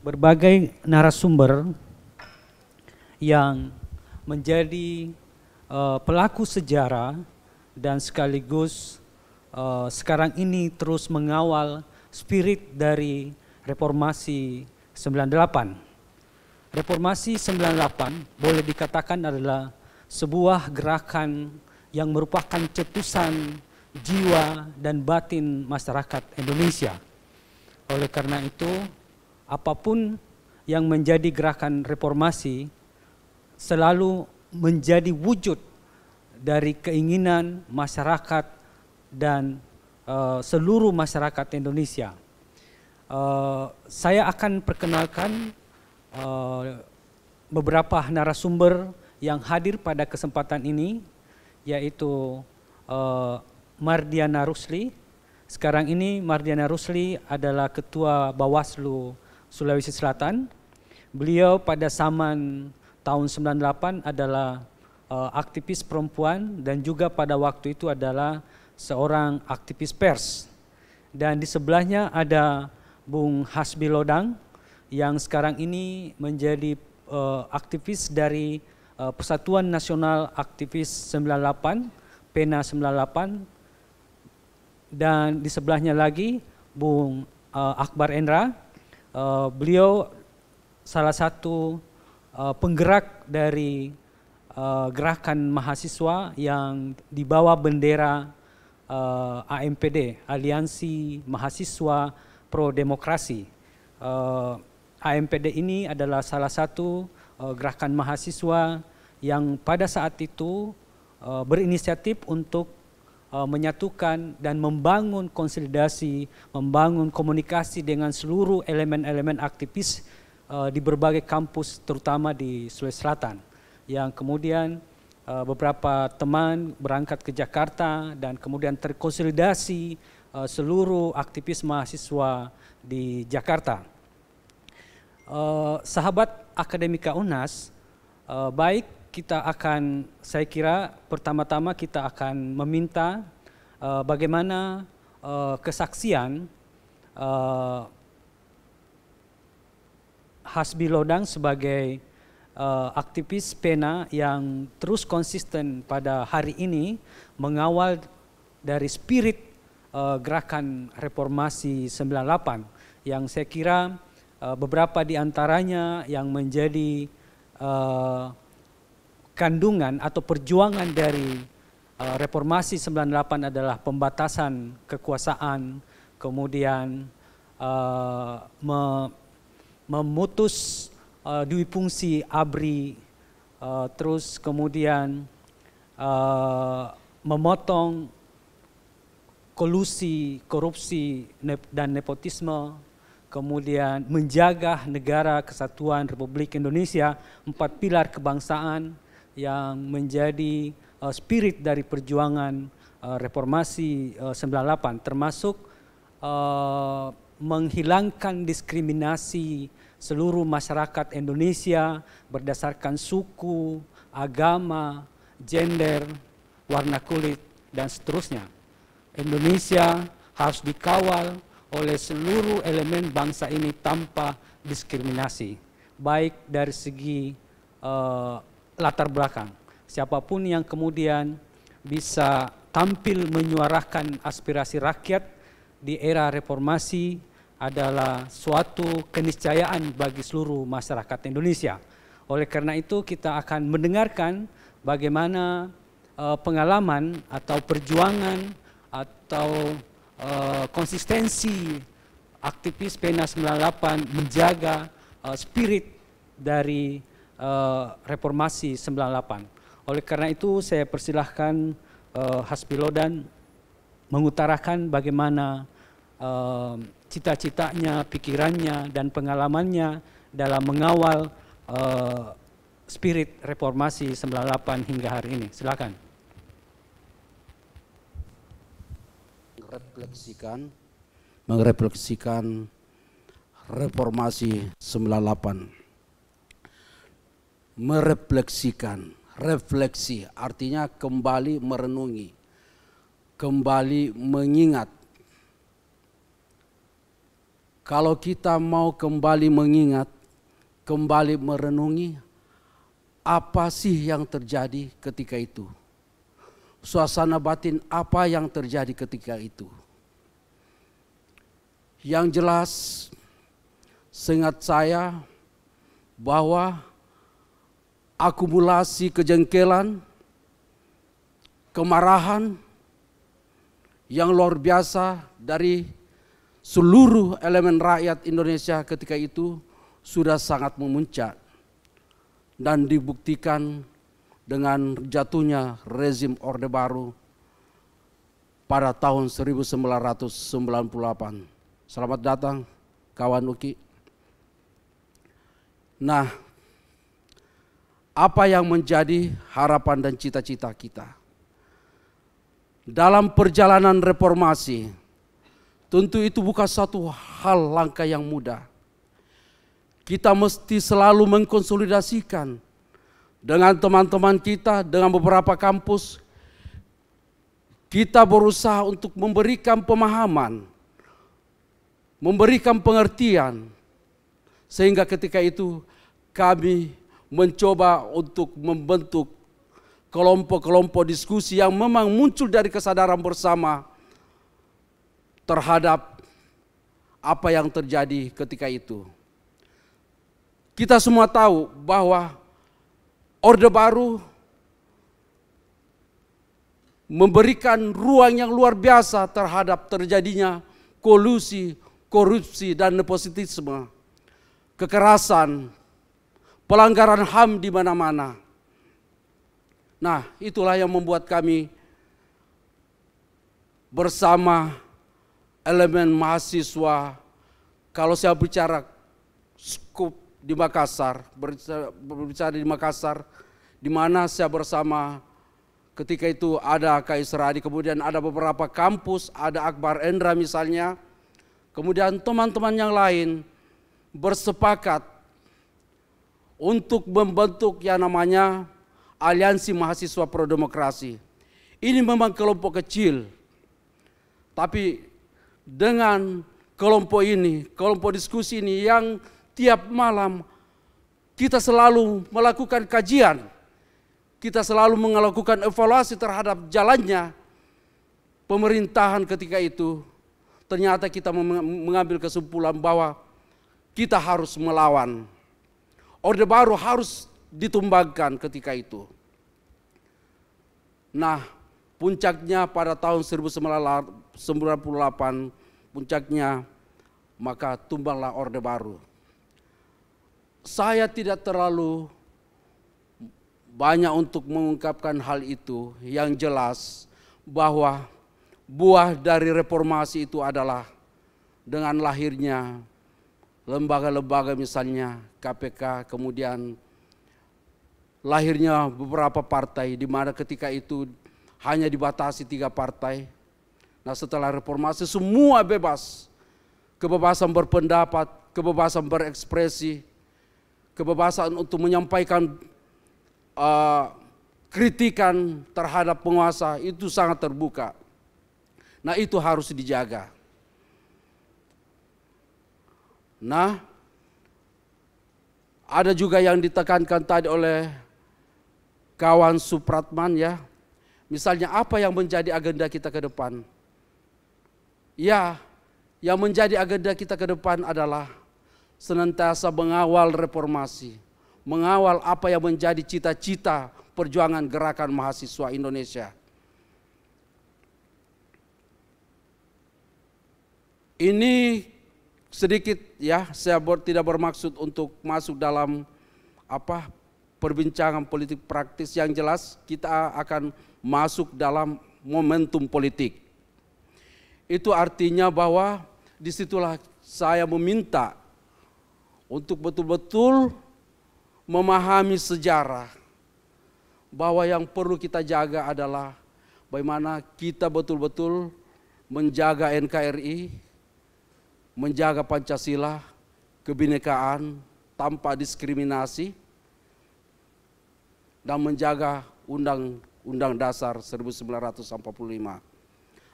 berbagai narasumber yang menjadi pelaku sejarah dan sekaligus sekarang ini terus mengawal spirit dari Reformasi 98. Reformasi 98 boleh dikatakan adalah sebuah gerakan yang merupakan cetusan jiwa dan batin masyarakat Indonesia. Oleh karena itu, apapun yang menjadi gerakan reformasi selalu menjadi wujud dari keinginan masyarakat dan seluruh masyarakat Indonesia. Saya akan perkenalkan beberapa narasumber yang hadir pada kesempatan ini, yaitu Mardiana Rusli. Sekarang ini Mardiana Rusli adalah Ketua Bawaslu Sulawesi Selatan. Beliau pada zaman tahun 98 adalah aktivis perempuan dan juga pada waktu itu adalah seorang aktivis pers. Dan di sebelahnya ada Bung Hasbi Lodang yang sekarang ini menjadi aktivis dari Persatuan Nasional Aktivis 98, PENA 98. Dan di sebelahnya lagi Bung Akbar Endra. Beliau salah satu penggerak dari gerakan mahasiswa yang dibawa bendera AMPD, Aliansi Mahasiswa Pro Demokrasi. AMPD ini adalah salah satu gerakan mahasiswa yang pada saat itu berinisiatif untuk menyatukan dan membangun konsolidasi, membangun komunikasi dengan seluruh elemen-elemen aktivis di berbagai kampus terutama di Sulawesi Selatan, yang kemudian beberapa teman berangkat ke Jakarta dan kemudian terkonsolidasi seluruh aktivis mahasiswa di Jakarta. Sahabat Akademika UNAS, baik kita akan, saya kira pertama-tama kita akan meminta bagaimana kesaksian Hasbi Lodang sebagai aktivis PENA yang terus konsisten pada hari ini mengawal dari spirit gerakan reformasi 98 yang saya kira beberapa di antaranya yang menjadi kandungan atau perjuangan dari reformasi 98 adalah pembatasan kekuasaan, kemudian memutus duifungsi ABRI, terus kemudian memotong kolusi, korupsi, dan nepotisme, kemudian menjaga negara kesatuan Republik Indonesia, 4 pilar kebangsaan yang menjadi spirit dari perjuangan reformasi 98, termasuk menghilangkan diskriminasi seluruh masyarakat Indonesia berdasarkan suku, agama, gender, warna kulit, dan seterusnya. Indonesia harus dikawal oleh seluruh elemen bangsa ini tanpa diskriminasi, baik dari segi latar belakang. Siapapun yang kemudian bisa tampil menyuarakan aspirasi rakyat di era reformasi adalah suatu keniscayaan bagi seluruh masyarakat Indonesia. Oleh karena itu kita akan mendengarkan bagaimana pengalaman atau perjuangan atau konsistensi aktivis PENA 98 menjaga spirit dari reformasi 98. Oleh karena itu saya persilahkan Hasbi Lodang mengutarakan bagaimana cita-citanya, pikirannya, dan pengalamannya dalam mengawal spirit reformasi 98 hingga hari ini. Silakan. Merefleksikan reformasi 98. Merefleksikan, refleksi artinya kembali merenungi, kembali mengingat kalau kita mau kembali mengingat, kembali merenungi, apa sih yang terjadi ketika itu? Suasana batin apa yang terjadi ketika itu? Yang jelas, seingat saya bahwa akumulasi kejengkelan, kemarahan yang luar biasa dari seluruh elemen rakyat Indonesia ketika itu sudah sangat memuncak dan dibuktikan dengan jatuhnya rezim Orde Baru pada tahun 1998. Selamat datang kawan UKI. Nah, apa yang menjadi harapan dan cita-cita kita? Dalam perjalanan reformasi, tentu itu bukan satu hal langkah yang mudah. Kita mesti selalu mengkonsolidasikan dengan teman-teman kita, dengan beberapa kampus. Kita berusaha untuk memberikan pemahaman, memberikan pengertian, sehingga ketika itu kami mencoba untuk membentuk kelompok-kelompok diskusi yang memang muncul dari kesadaran bersama terhadap apa yang terjadi ketika itu. Kita semua tahu bahwa Orde Baru memberikan ruang yang luar biasa terhadap terjadinya kolusi, korupsi, dan nepotisme, kekerasan, pelanggaran HAM di mana-mana. Nah, itulah yang membuat kami bersama elemen mahasiswa, kalau saya bicara skup di Makassar, berbicara di Makassar, di mana saya bersama ketika itu ada Kak Isradi, kemudian ada beberapa kampus, ada Akbar Endra misalnya, kemudian teman-teman yang lain bersepakat untuk membentuk yang namanya Aliansi Mahasiswa Pro Demokrasi. Ini memang kelompok kecil, tapi dengan kelompok ini, kelompok diskusi ini yang tiap malam kita selalu melakukan kajian, kita selalu melakukan evaluasi terhadap jalannya pemerintahan ketika itu. Ternyata kita mengambil kesimpulan bahwa kita harus melawan. Orde Baru harus ditumbangkan ketika itu. Nah, puncaknya pada tahun 1998, puncaknya maka tumbanglah Orde Baru. Saya tidak terlalu banyak untuk mengungkapkan hal itu. Yang jelas bahwa buah dari reformasi itu adalah dengan lahirnya lembaga-lembaga misalnya KPK, kemudian lahirnya beberapa partai di mana ketika itu hanya dibatasi 3 partai. Nah, setelah reformasi semua bebas. Kebebasan berpendapat, kebebasan berekspresi, kebebasan untuk menyampaikan kritikan terhadap penguasa itu sangat terbuka. Nah, itu harus dijaga. Nah, ada juga yang ditekankan tadi oleh kawan Supratman ya. Misalnya apa yang menjadi agenda kita ke depan? Ya, yang menjadi agenda kita ke depan adalah senantiasa mengawal reformasi, mengawal apa yang menjadi cita-cita perjuangan gerakan mahasiswa Indonesia. Ini sedikit ya, saya tidak bermaksud untuk masuk dalam perbincangan politik praktis. Yang jelas kita akan masuk dalam momentum politik. Itu artinya bahwa disitulah saya meminta untuk betul-betul memahami sejarah, bahwa yang perlu kita jaga adalah bagaimana kita betul-betul menjaga NKRI, menjaga Pancasila, kebinekaan tanpa diskriminasi, dan menjaga Undang-Undang Dasar 1945.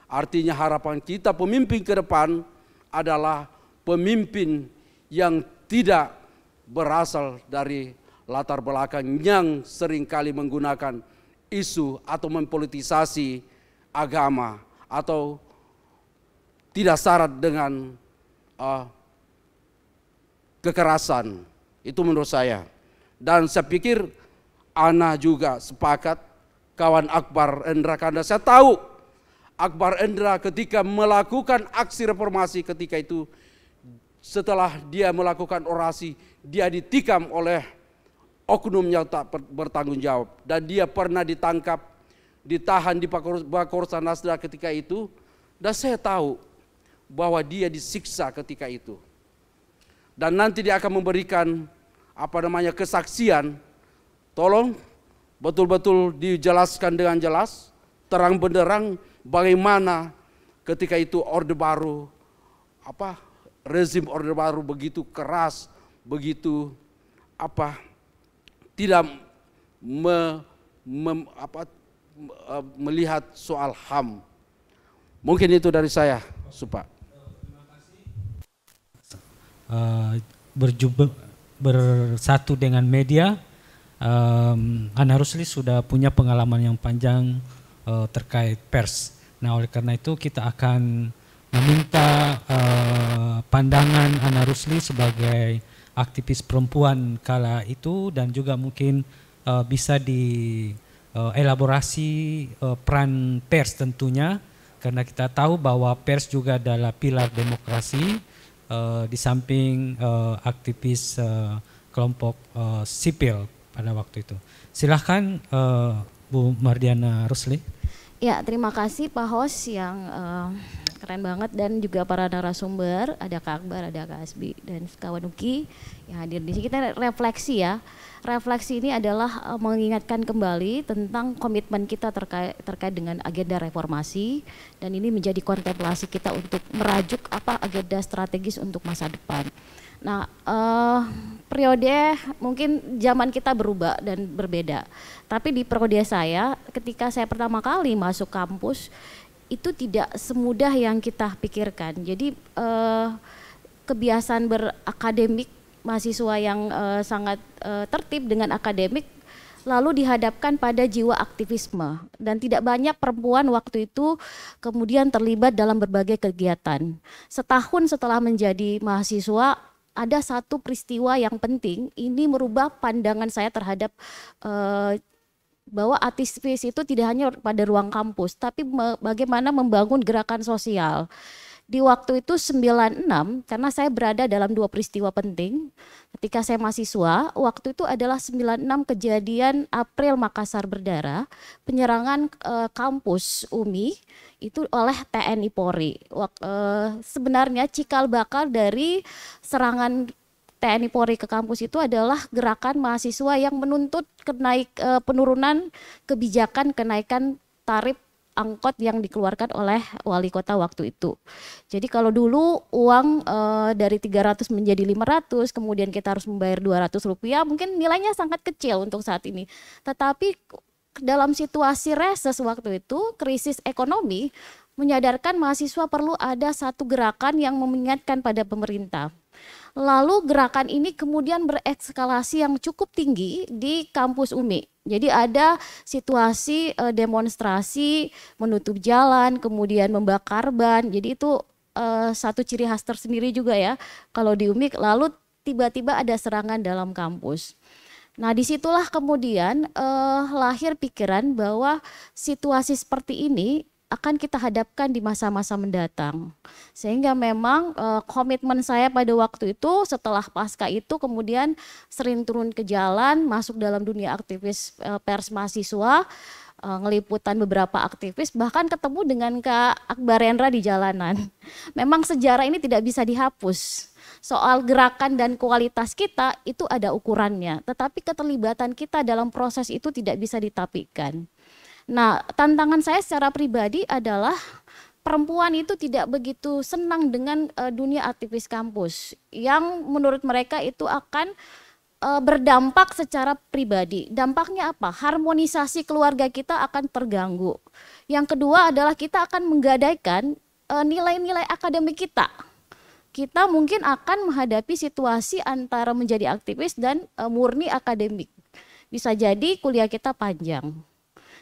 Artinya harapan kita pemimpin ke depan adalah pemimpin yang tidak berasal dari latar belakang yang seringkali menggunakan isu atau mempolitisasi agama atau tidak syarat dengan kekerasan. Itu menurut saya. Dan saya pikir Ana juga sepakat, kawan Akbar Endra, karena saya tahu Akbar Endra ketika melakukan aksi reformasi ketika itu, setelah dia melakukan orasi, dia ditikam oleh oknum yang tak bertanggung jawab. Dan dia pernah ditangkap, ditahan di Bakorsa Nasda ketika itu. Dan saya tahu bahwa dia disiksa ketika itu. Dan nanti dia akan memberikan kesaksian. Tolong betul-betul dijelaskan dengan jelas, terang benderang bagaimana ketika itu Orde Baru, rezim Orde Baru begitu keras, begitu tidak melihat soal HAM. Mungkin itu dari saya, Supa. Bersatu dengan media, Ana Rusli sudah punya pengalaman yang panjang terkait pers. Nah, oleh karena itu kita akan meminta pandangan Ana Rusli sebagai aktivis perempuan kala itu, dan juga mungkin bisa dielaborasi peran pers tentunya, karena kita tahu bahwa pers juga adalah pilar demokrasi di samping aktivis kelompok sipil pada waktu itu. Silahkan Bu Mardiana Rusli. Ya, terima kasih Pak Hos yang keren banget, dan juga para narasumber, ada Kak Akbar, ada Kak Asbi, dan kawan Uki yang hadir di sini. Kita refleksi ya. Refleksi ini adalah mengingatkan kembali tentang komitmen kita terkait dengan agenda reformasi, dan ini menjadi kontemplasi kita untuk merajuk agenda strategis untuk masa depan. Nah, periode mungkin zaman kita berubah dan berbeda, tapi di periode saya, ketika saya pertama kali masuk kampus, itu tidak semudah yang kita pikirkan. Jadi kebiasaan berakademik, mahasiswa yang sangat tertib dengan akademik, lalu dihadapkan pada jiwa aktivisme, dan tidak banyak perempuan waktu itu kemudian terlibat dalam berbagai kegiatan. Setahun setelah menjadi mahasiswa, ada satu peristiwa yang penting, ini merubah pandangan saya terhadap bahwa aktivis itu tidak hanya pada ruang kampus, tapi bagaimana membangun gerakan sosial. Di waktu itu 96, karena saya berada dalam dua peristiwa penting. Ketika saya mahasiswa, waktu itu adalah 96 kejadian April Makassar berdarah, penyerangan kampus UMI itu oleh TNI Polri. Sebenarnya cikal bakal dari serangan TNI Polri ke kampus itu adalah gerakan mahasiswa yang menuntut penurunan kebijakan kenaikan tarif angkot yang dikeluarkan oleh wali kota waktu itu. Jadi kalau dulu uang dari 300 menjadi 500, kemudian kita harus membayar 200 rupiah, mungkin nilainya sangat kecil untuk saat ini. Tetapi dalam situasi reses waktu itu, krisis ekonomi, menyadarkan mahasiswa perlu ada satu gerakan yang mengingatkan pada pemerintah. Lalu gerakan ini kemudian berekskalasi yang cukup tinggi di kampus UMI. Jadi ada situasi demonstrasi, menutup jalan, kemudian membakar ban. Jadi itu satu ciri khas tersendiri juga ya kalau di UMI. Lalu tiba-tiba ada serangan dalam kampus. Nah, disitulah kemudian lahir pikiran bahwa situasi seperti ini akan kita hadapkan di masa-masa mendatang. Sehingga memang komitmen saya pada waktu itu, setelah pasca itu kemudian sering turun ke jalan, masuk dalam dunia aktivis pers mahasiswa, ngeliputan beberapa aktivis, bahkan ketemu dengan Kak Akbar Endra di jalanan. Memang sejarah ini tidak bisa dihapus. Soal gerakan dan kualitas kita itu ada ukurannya, tetapi keterlibatan kita dalam proses itu tidak bisa ditapikan. Nah, tantangan saya secara pribadi adalah perempuan itu tidak begitu senang dengan dunia aktivis kampus yang menurut mereka itu akan berdampak secara pribadi. Dampaknya apa? Harmonisasi keluarga kita akan terganggu. Yang kedua adalah kita akan menggadaikan nilai-nilai akademik kita. kita mungkin akan menghadapi situasi antara menjadi aktivis dan murni akademik. Bisa jadi kuliah kita panjang.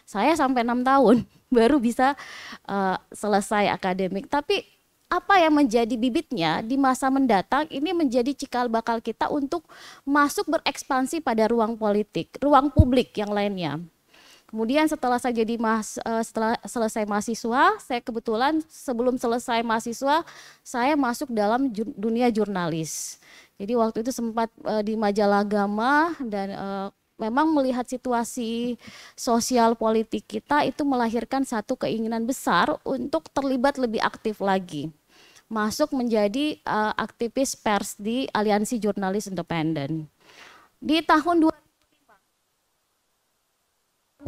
Saya sampai 6 tahun baru bisa selesai akademik. Tapi apa yang menjadi bibitnya di masa mendatang ini menjadi cikal bakal kita untuk masuk berekspansi pada ruang politik, ruang publik yang lainnya. Kemudian setelah saya jadi setelah selesai mahasiswa, saya kebetulan sebelum selesai mahasiswa saya masuk dalam dunia jurnalis. Jadi waktu itu sempat di majalah Gama dan memang melihat situasi sosial politik kita itu melahirkan satu keinginan besar untuk terlibat lebih aktif lagi. Masuk menjadi aktivis pers di Aliansi Jurnalis Independen. Di tahun 2005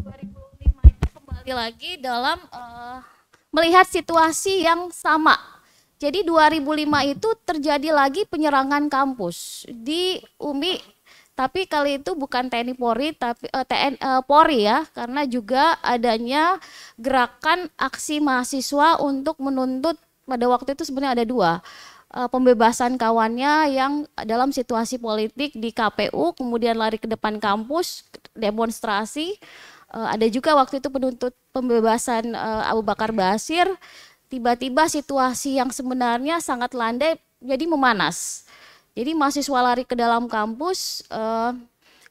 itu kembali lagi dalam melihat situasi yang sama. Jadi 2005 itu terjadi lagi penyerangan kampus di UMI. Tapi kali itu bukan TNI Polri, tapi Polri ya, karena juga adanya gerakan aksi mahasiswa untuk menuntut, pada waktu itu sebenarnya ada 2, pembebasan kawannya yang dalam situasi politik di KPU, kemudian lari ke depan kampus, demonstrasi. Ada juga waktu itu penuntut pembebasan Abu Bakar Basir. Tiba-tiba situasi yang sebenarnya sangat landai jadi memanas. Jadi mahasiswa lari ke dalam kampus,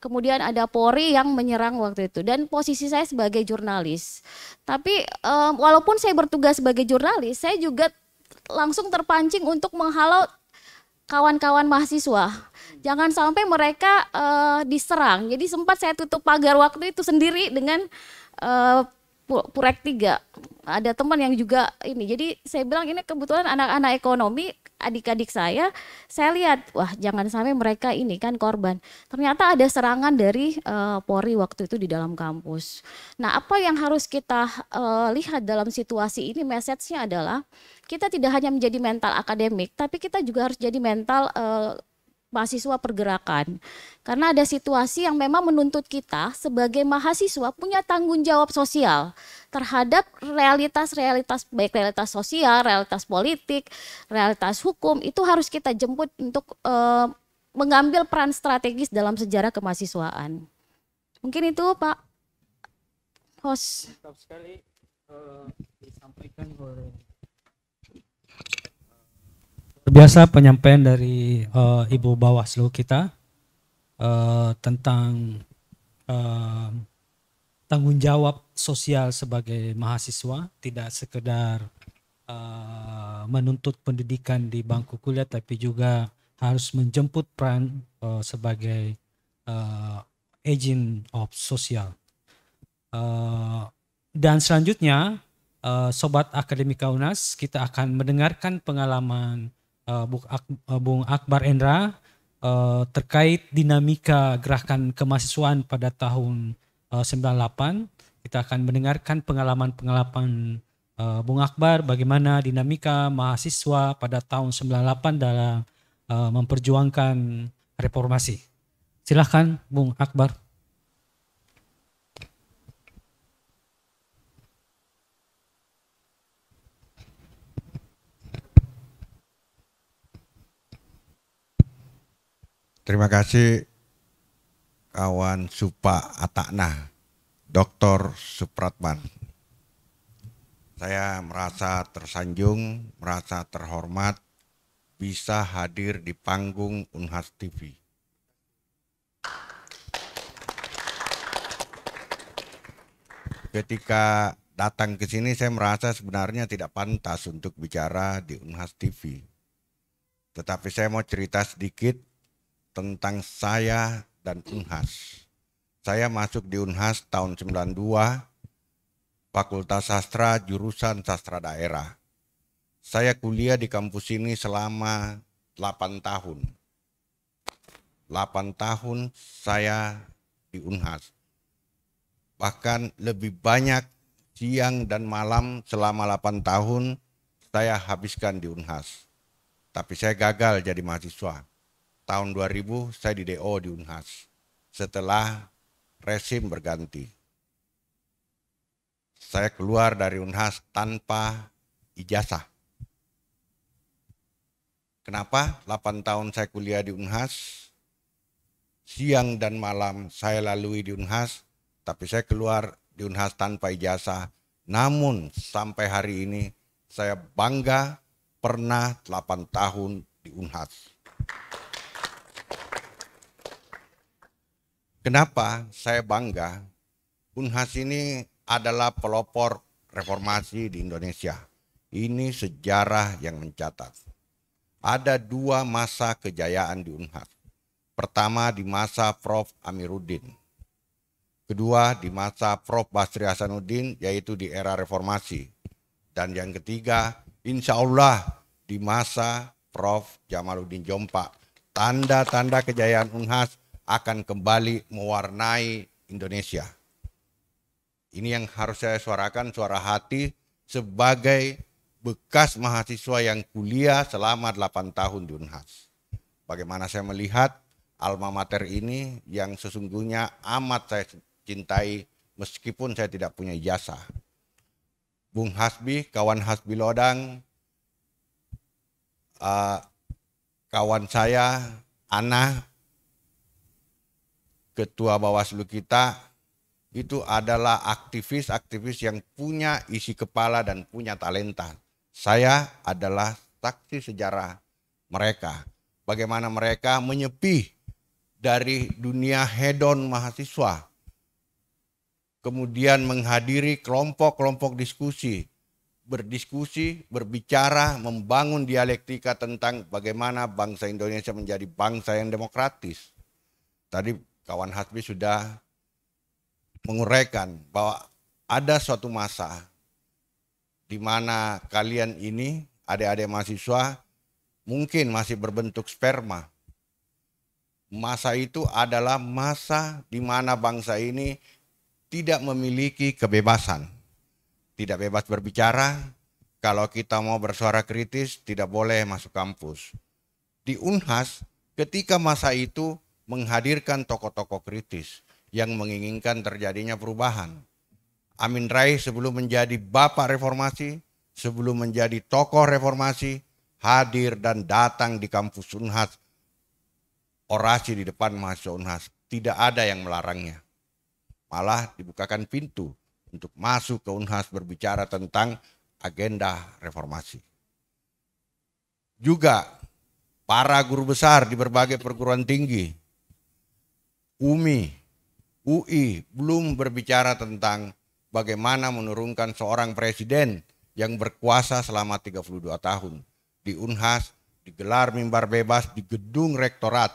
kemudian ada Polri yang menyerang waktu itu. Dan posisi saya sebagai jurnalis. Tapi walaupun saya bertugas sebagai jurnalis, saya juga langsung terpancing untuk menghalau kawan-kawan mahasiswa. Jangan sampai mereka diserang. Jadi sempat saya tutup pagar waktu itu sendiri dengan Purek 3. Ada teman yang juga ini. Jadi saya bilang ini kebetulan anak-anak ekonomi, adik-adik saya lihat, wah jangan sampai mereka ini kan korban. Ternyata ada serangan dari Polri waktu itu di dalam kampus. Nah, apa yang harus kita lihat dalam situasi ini, message-nya adalah kita tidak hanya menjadi mental akademik, tapi kita juga harus jadi mental mahasiswa pergerakan. Karena ada situasi yang memang menuntut kita sebagai mahasiswa punya tanggung jawab sosial terhadap realitas-realitas, baik realitas sosial, realitas politik, realitas hukum, itu harus kita jemput untuk mengambil peran strategis dalam sejarah kemahasiswaan. Mungkin itu Pak Host. Mantap sekali disampaikan oleh biasa penyampaian dari Ibu Bawaslu kita tentang tanggung jawab sosial sebagai mahasiswa, tidak sekedar menuntut pendidikan di bangku kuliah, tapi juga harus menjemput peran sebagai agent of sosial. Dan selanjutnya, Sobat Akademika UNHAS, kita akan mendengarkan pengalaman Bung Akbar Endra terkait dinamika gerakan kemahasiswaan pada tahun 98. Kita akan mendengarkan pengalaman-pengalaman Bung Akbar bagaimana dinamika mahasiswa pada tahun 98 dalam memperjuangkan reformasi. Silahkan Bung Akbar. Terima kasih kawan Supa Atakna, Dr. Supratman. Saya merasa tersanjung, merasa terhormat bisa hadir di panggung UNHAS TV. Ketika datang ke sini saya merasa sebenarnya tidak pantas untuk bicara di UNHAS TV. Tetapi saya mau cerita sedikit tentang saya dan UNHAS. Saya masuk di UNHAS tahun 92, Fakultas Sastra, jurusan Sastra Daerah. Saya kuliah di kampus ini selama 8 tahun. 8 tahun saya di UNHAS. Bahkan lebih banyak siang dan malam selama 8 tahun saya habiskan di UNHAS. Tapi saya gagal jadi mahasiswa. Tahun 2000 saya di DO di UNHAS setelah rezim berganti. Saya keluar dari UNHAS tanpa ijazah. Kenapa 8 tahun saya kuliah di Unhas, siang dan malam saya lalui di Unhas, tapi saya keluar di Unhas tanpa ijazah. Namun sampai hari ini saya bangga pernah 8 tahun di Unhas. Kenapa saya bangga? Unhas ini adalah pelopor reformasi di Indonesia. Ini sejarah yang mencatat. Ada 2 masa kejayaan di Unhas. Pertama di masa Prof. Amiruddin. Kedua di masa Prof. Basri Hasanuddin, yaitu di era reformasi. Dan yang ketiga, insya Allah di masa Prof. Jamaluddin Jompa. Tanda-tanda kejayaan Unhas akan kembali mewarnai Indonesia. Ini yang harus saya suarakan, suara hati sebagai bekas mahasiswa yang kuliah selama 8 tahun di Unhas. Bagaimana saya melihat alma mater ini yang sesungguhnya amat saya cintai meskipun saya tidak punya ijazah. Bung Hasbi, kawan Hasbi Lodang, kawan saya Ana, Ketua Bawaslu kita, itu adalah aktivis-aktivis yang punya isi kepala dan punya talenta. Saya adalah saksi sejarah mereka. Bagaimana mereka menyepi dari dunia hedon mahasiswa. Kemudian menghadiri kelompok-kelompok diskusi. Berdiskusi, berbicara, membangun dialektika tentang bagaimana bangsa Indonesia menjadi bangsa yang demokratis. Tadi kawan Hasbi sudah menguraikan bahwa ada suatu masa di mana kalian ini, adik-adik mahasiswa, mungkin masih berbentuk sperma. Masa itu adalah masa di mana bangsa ini tidak memiliki kebebasan. Tidak bebas berbicara, kalau kita mau bersuara kritis tidak boleh masuk kampus. Di Unhas ketika masa itu menghadirkan tokoh-tokoh kritis yang menginginkan terjadinya perubahan. Amin Rais sebelum menjadi bapak reformasi, sebelum menjadi tokoh reformasi, hadir dan datang di kampus Unhas, orasi di depan mahasiswa Unhas. Tidak ada yang melarangnya. Malah dibukakan pintu untuk masuk ke Unhas berbicara tentang agenda reformasi. Juga para guru besar di berbagai perguruan tinggi, UMI, UI belum berbicara tentang bagaimana menurunkan seorang presiden yang berkuasa selama 32 tahun. Di Unhas digelar mimbar bebas di gedung rektorat.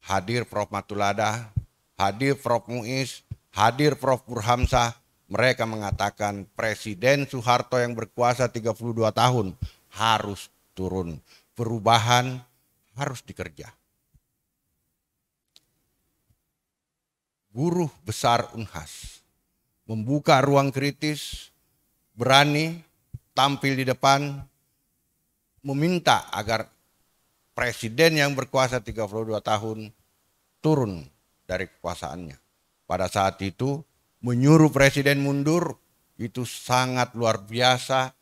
Hadir Prof. Matulada, hadir Prof. Muiz, hadir Prof. Burhamsah. Mereka mengatakan Presiden Soeharto yang berkuasa 32 tahun harus turun. Perubahan harus dikerja. Guru besar Unhas membuka ruang kritis, berani tampil di depan, meminta agar presiden yang berkuasa 32 tahun turun dari kekuasaannya. Pada saat itu menyuruh presiden mundur itu sangat luar biasa,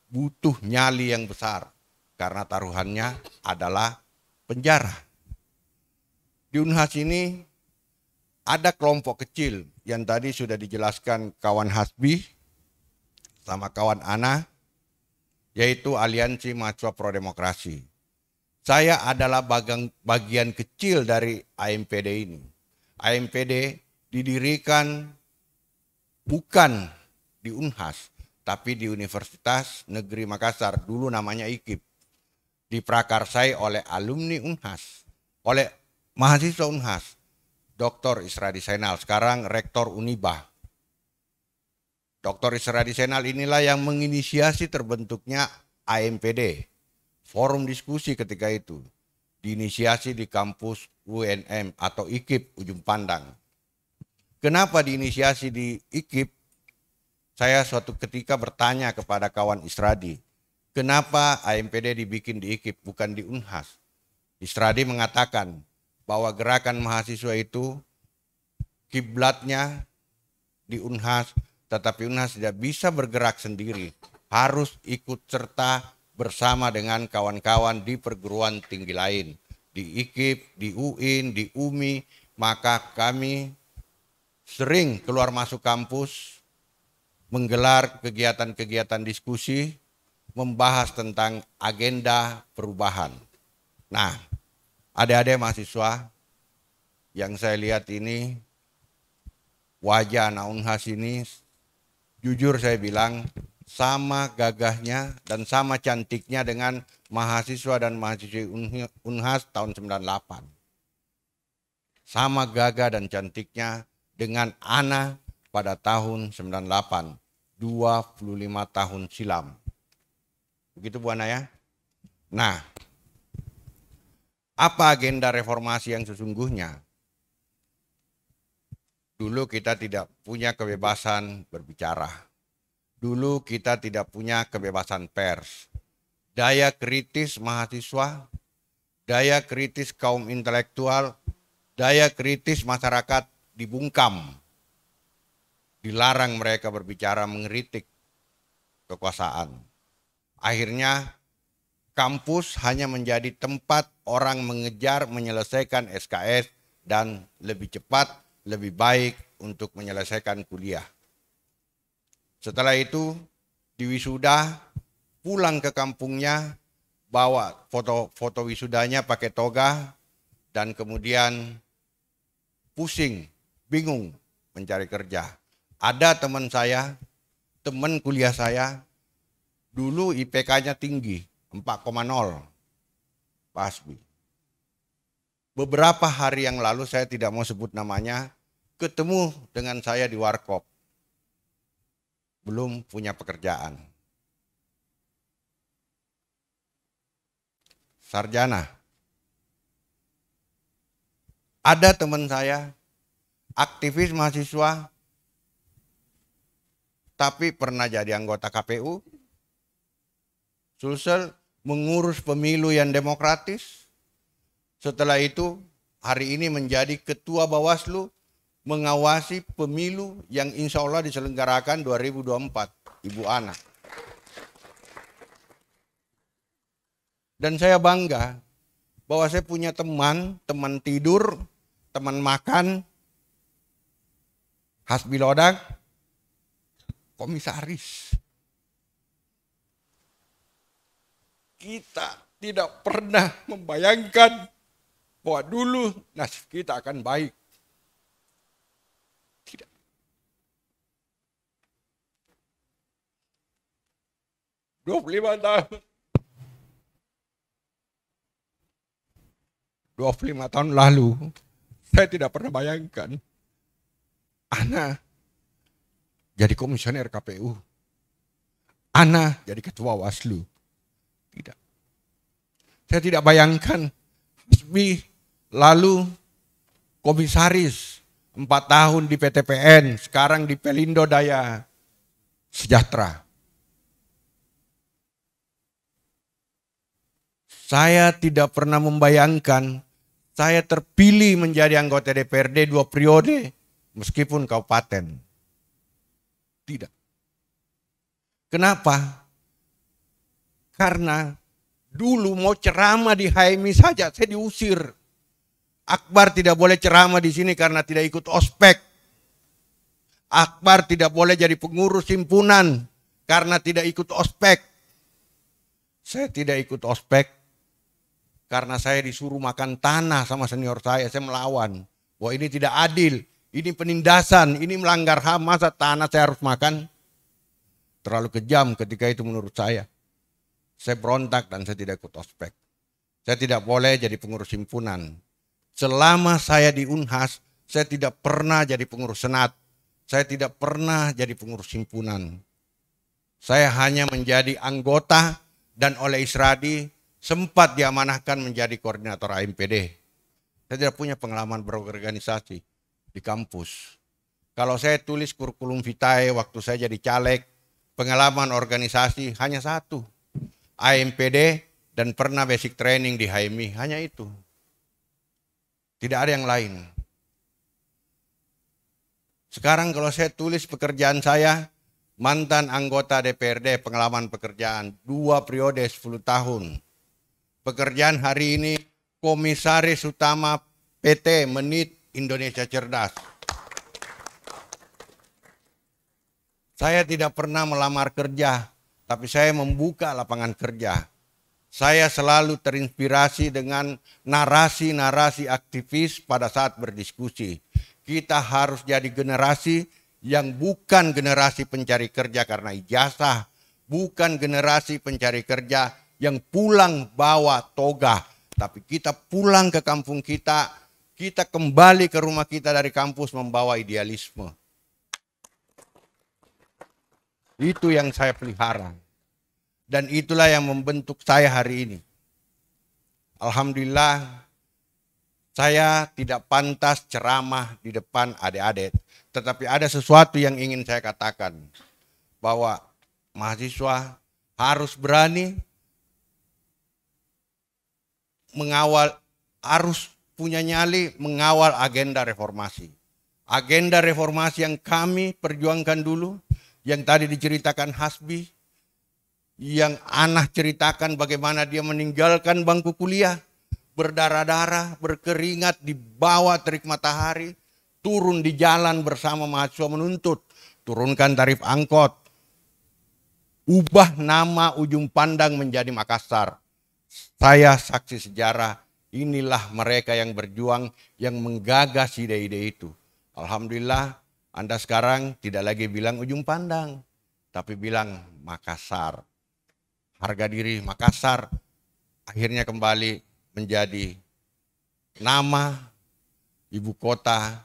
butuh nyali yang besar karena taruhannya adalah penjara. Di Unhas ini ada kelompok kecil yang tadi sudah dijelaskan kawan Hasbi sama kawan Ana, yaitu Aliansi Mahasiswa Pro Demokrasi. Saya adalah bagian kecil dari AMPD ini. AMPD didirikan bukan di Unhas, tapi di Universitas Negeri Makassar, dulu namanya IKIP. Diprakarsai oleh alumni Unhas, oleh mahasiswa Unhas. Dr. Isradi Zainal, sekarang Rektor Unibah. Dr. Isradi Zainal inilah yang menginisiasi terbentuknya AMPD, forum diskusi ketika itu, diinisiasi di kampus UNM atau IKIP Ujung Pandang. Kenapa diinisiasi di IKIP? Saya suatu ketika bertanya kepada kawan Isradi, kenapa AMPD dibikin di IKIP bukan di Unhas? Isradi mengatakan bahwa gerakan mahasiswa itu kiblatnya di Unhas, tetapi Unhas tidak bisa bergerak sendiri, harus ikut serta bersama dengan kawan-kawan di perguruan tinggi lain, di IKIP, di UIN, di UMI, maka kami sering keluar masuk kampus, menggelar kegiatan-kegiatan diskusi, membahas tentang agenda perubahan. Nah, adik-adik mahasiswa yang saya lihat ini, wajah anak Unhas ini, jujur saya bilang, sama gagahnya dan sama cantiknya dengan mahasiswa dan mahasiswi Unhas tahun 98. Sama gagah dan cantiknya dengan Ana pada tahun 98, 25 tahun silam. Begitu Bu Ana ya? Nah, apa agenda reformasi yang sesungguhnya? Dulu kita tidak punya kebebasan berbicara. Dulu kita tidak punya kebebasan pers. Daya kritis mahasiswa, daya kritis kaum intelektual, daya kritis masyarakat dibungkam. Dilarang mereka berbicara mengkritik kekuasaan. Akhirnya kampus hanya menjadi tempat orang mengejar menyelesaikan SKS dan lebih cepat, lebih baik untuk menyelesaikan kuliah. Setelah itu di wisuda pulang ke kampungnya, bawa foto wisudanya pakai toga, dan kemudian pusing, bingung mencari kerja. Ada teman saya, teman kuliah saya, dulu IPK-nya tinggi, 4,0, Pak Hasbi. Beberapa hari yang lalu, saya tidak mau sebut namanya, ketemu dengan saya di warkop. Belum punya pekerjaan. Sarjana. Ada teman saya, aktivis mahasiswa, tapi pernah jadi anggota KPU, Sulsel mengurus pemilu yang demokratis. Setelah itu, hari ini menjadi ketua Bawaslu, mengawasi pemilu yang insya Allah diselenggarakan 2024, Ibu Ana. Dan saya bangga bahwa saya punya teman tidur, teman makan, Hasbi Lodang, komisaris. Kita tidak pernah membayangkan bahwa dulu nasib kita akan baik. Tidak. (25 tahun). 25 tahun lalu, saya tidak pernah bayangkan Ana jadi komisioner KPU. Ana jadi ketua Waslu. Tidak. Saya tidak bayangkan Hasbi lalu komisaris 4 tahun di PTPN, sekarang di Pelindo Daya Sejahtera. Saya tidak pernah membayangkan saya terpilih menjadi anggota DPRD 2 periode meskipun kabupaten. Tidak. Kenapa? Karena dulu mau ceramah di HMI saja saya diusir. Akbar tidak boleh ceramah di sini karena tidak ikut ospek. Akbar tidak boleh jadi pengurus himpunan karena tidak ikut ospek. Saya tidak ikut ospek karena saya disuruh makan tanah sama senior saya melawan. Bahwa ini tidak adil, ini penindasan, ini melanggar HAM, masa tanah saya harus makan? Terlalu kejam ketika itu menurut saya. Saya berontak dan saya tidak ikut ospek. Saya tidak boleh jadi pengurus himpunan. Selama saya di Unhas, saya tidak pernah jadi pengurus senat. Saya tidak pernah jadi pengurus himpunan. Saya hanya menjadi anggota dan oleh Isradi sempat diamanahkan menjadi koordinator AMPD. Saya tidak punya pengalaman berorganisasi di kampus. Kalau saya tulis kurikulum vitae waktu saya jadi caleg, pengalaman organisasi hanya satu. AMPD dan pernah basic training di HMI, hanya itu. Tidak ada yang lain. Sekarang kalau saya tulis pekerjaan saya, mantan anggota DPRD pengalaman pekerjaan 2 periode 10 tahun. Pekerjaan hari ini Komisaris Utama PT Menit Indonesia Cerdas. Saya tidak pernah melamar kerja, tapi saya membuka lapangan kerja. Saya selalu terinspirasi dengan narasi-narasi aktivis pada saat berdiskusi. Kita harus jadi generasi yang bukan generasi pencari kerja karena ijazah, bukan generasi pencari kerja yang pulang bawa toga, tapi kita pulang ke kampung kita, kita kembali ke rumah kita dari kampus membawa idealisme. Itu yang saya pelihara. Dan itulah yang membentuk saya hari ini. Alhamdulillah, saya tidak pantas ceramah di depan adik-adik. Tetapi ada sesuatu yang ingin saya katakan. Bahwa mahasiswa harus berani mengawal, harus punya nyali mengawal agenda reformasi. Agenda reformasi yang kami perjuangkan dulu, yang tadi diceritakan Hasbi, yang Anah ceritakan bagaimana dia meninggalkan bangku kuliah, berdarah-darah, berkeringat di bawah terik matahari, turun di jalan bersama mahasiswa menuntut, turunkan tarif angkot, ubah nama Ujung Pandang menjadi Makassar. Saya saksi sejarah, inilah mereka yang berjuang, yang menggagas ide-ide itu. Alhamdulillah, Anda sekarang tidak lagi bilang Ujung Pandang, tapi bilang Makassar. Harga diri Makassar akhirnya kembali menjadi nama ibu kota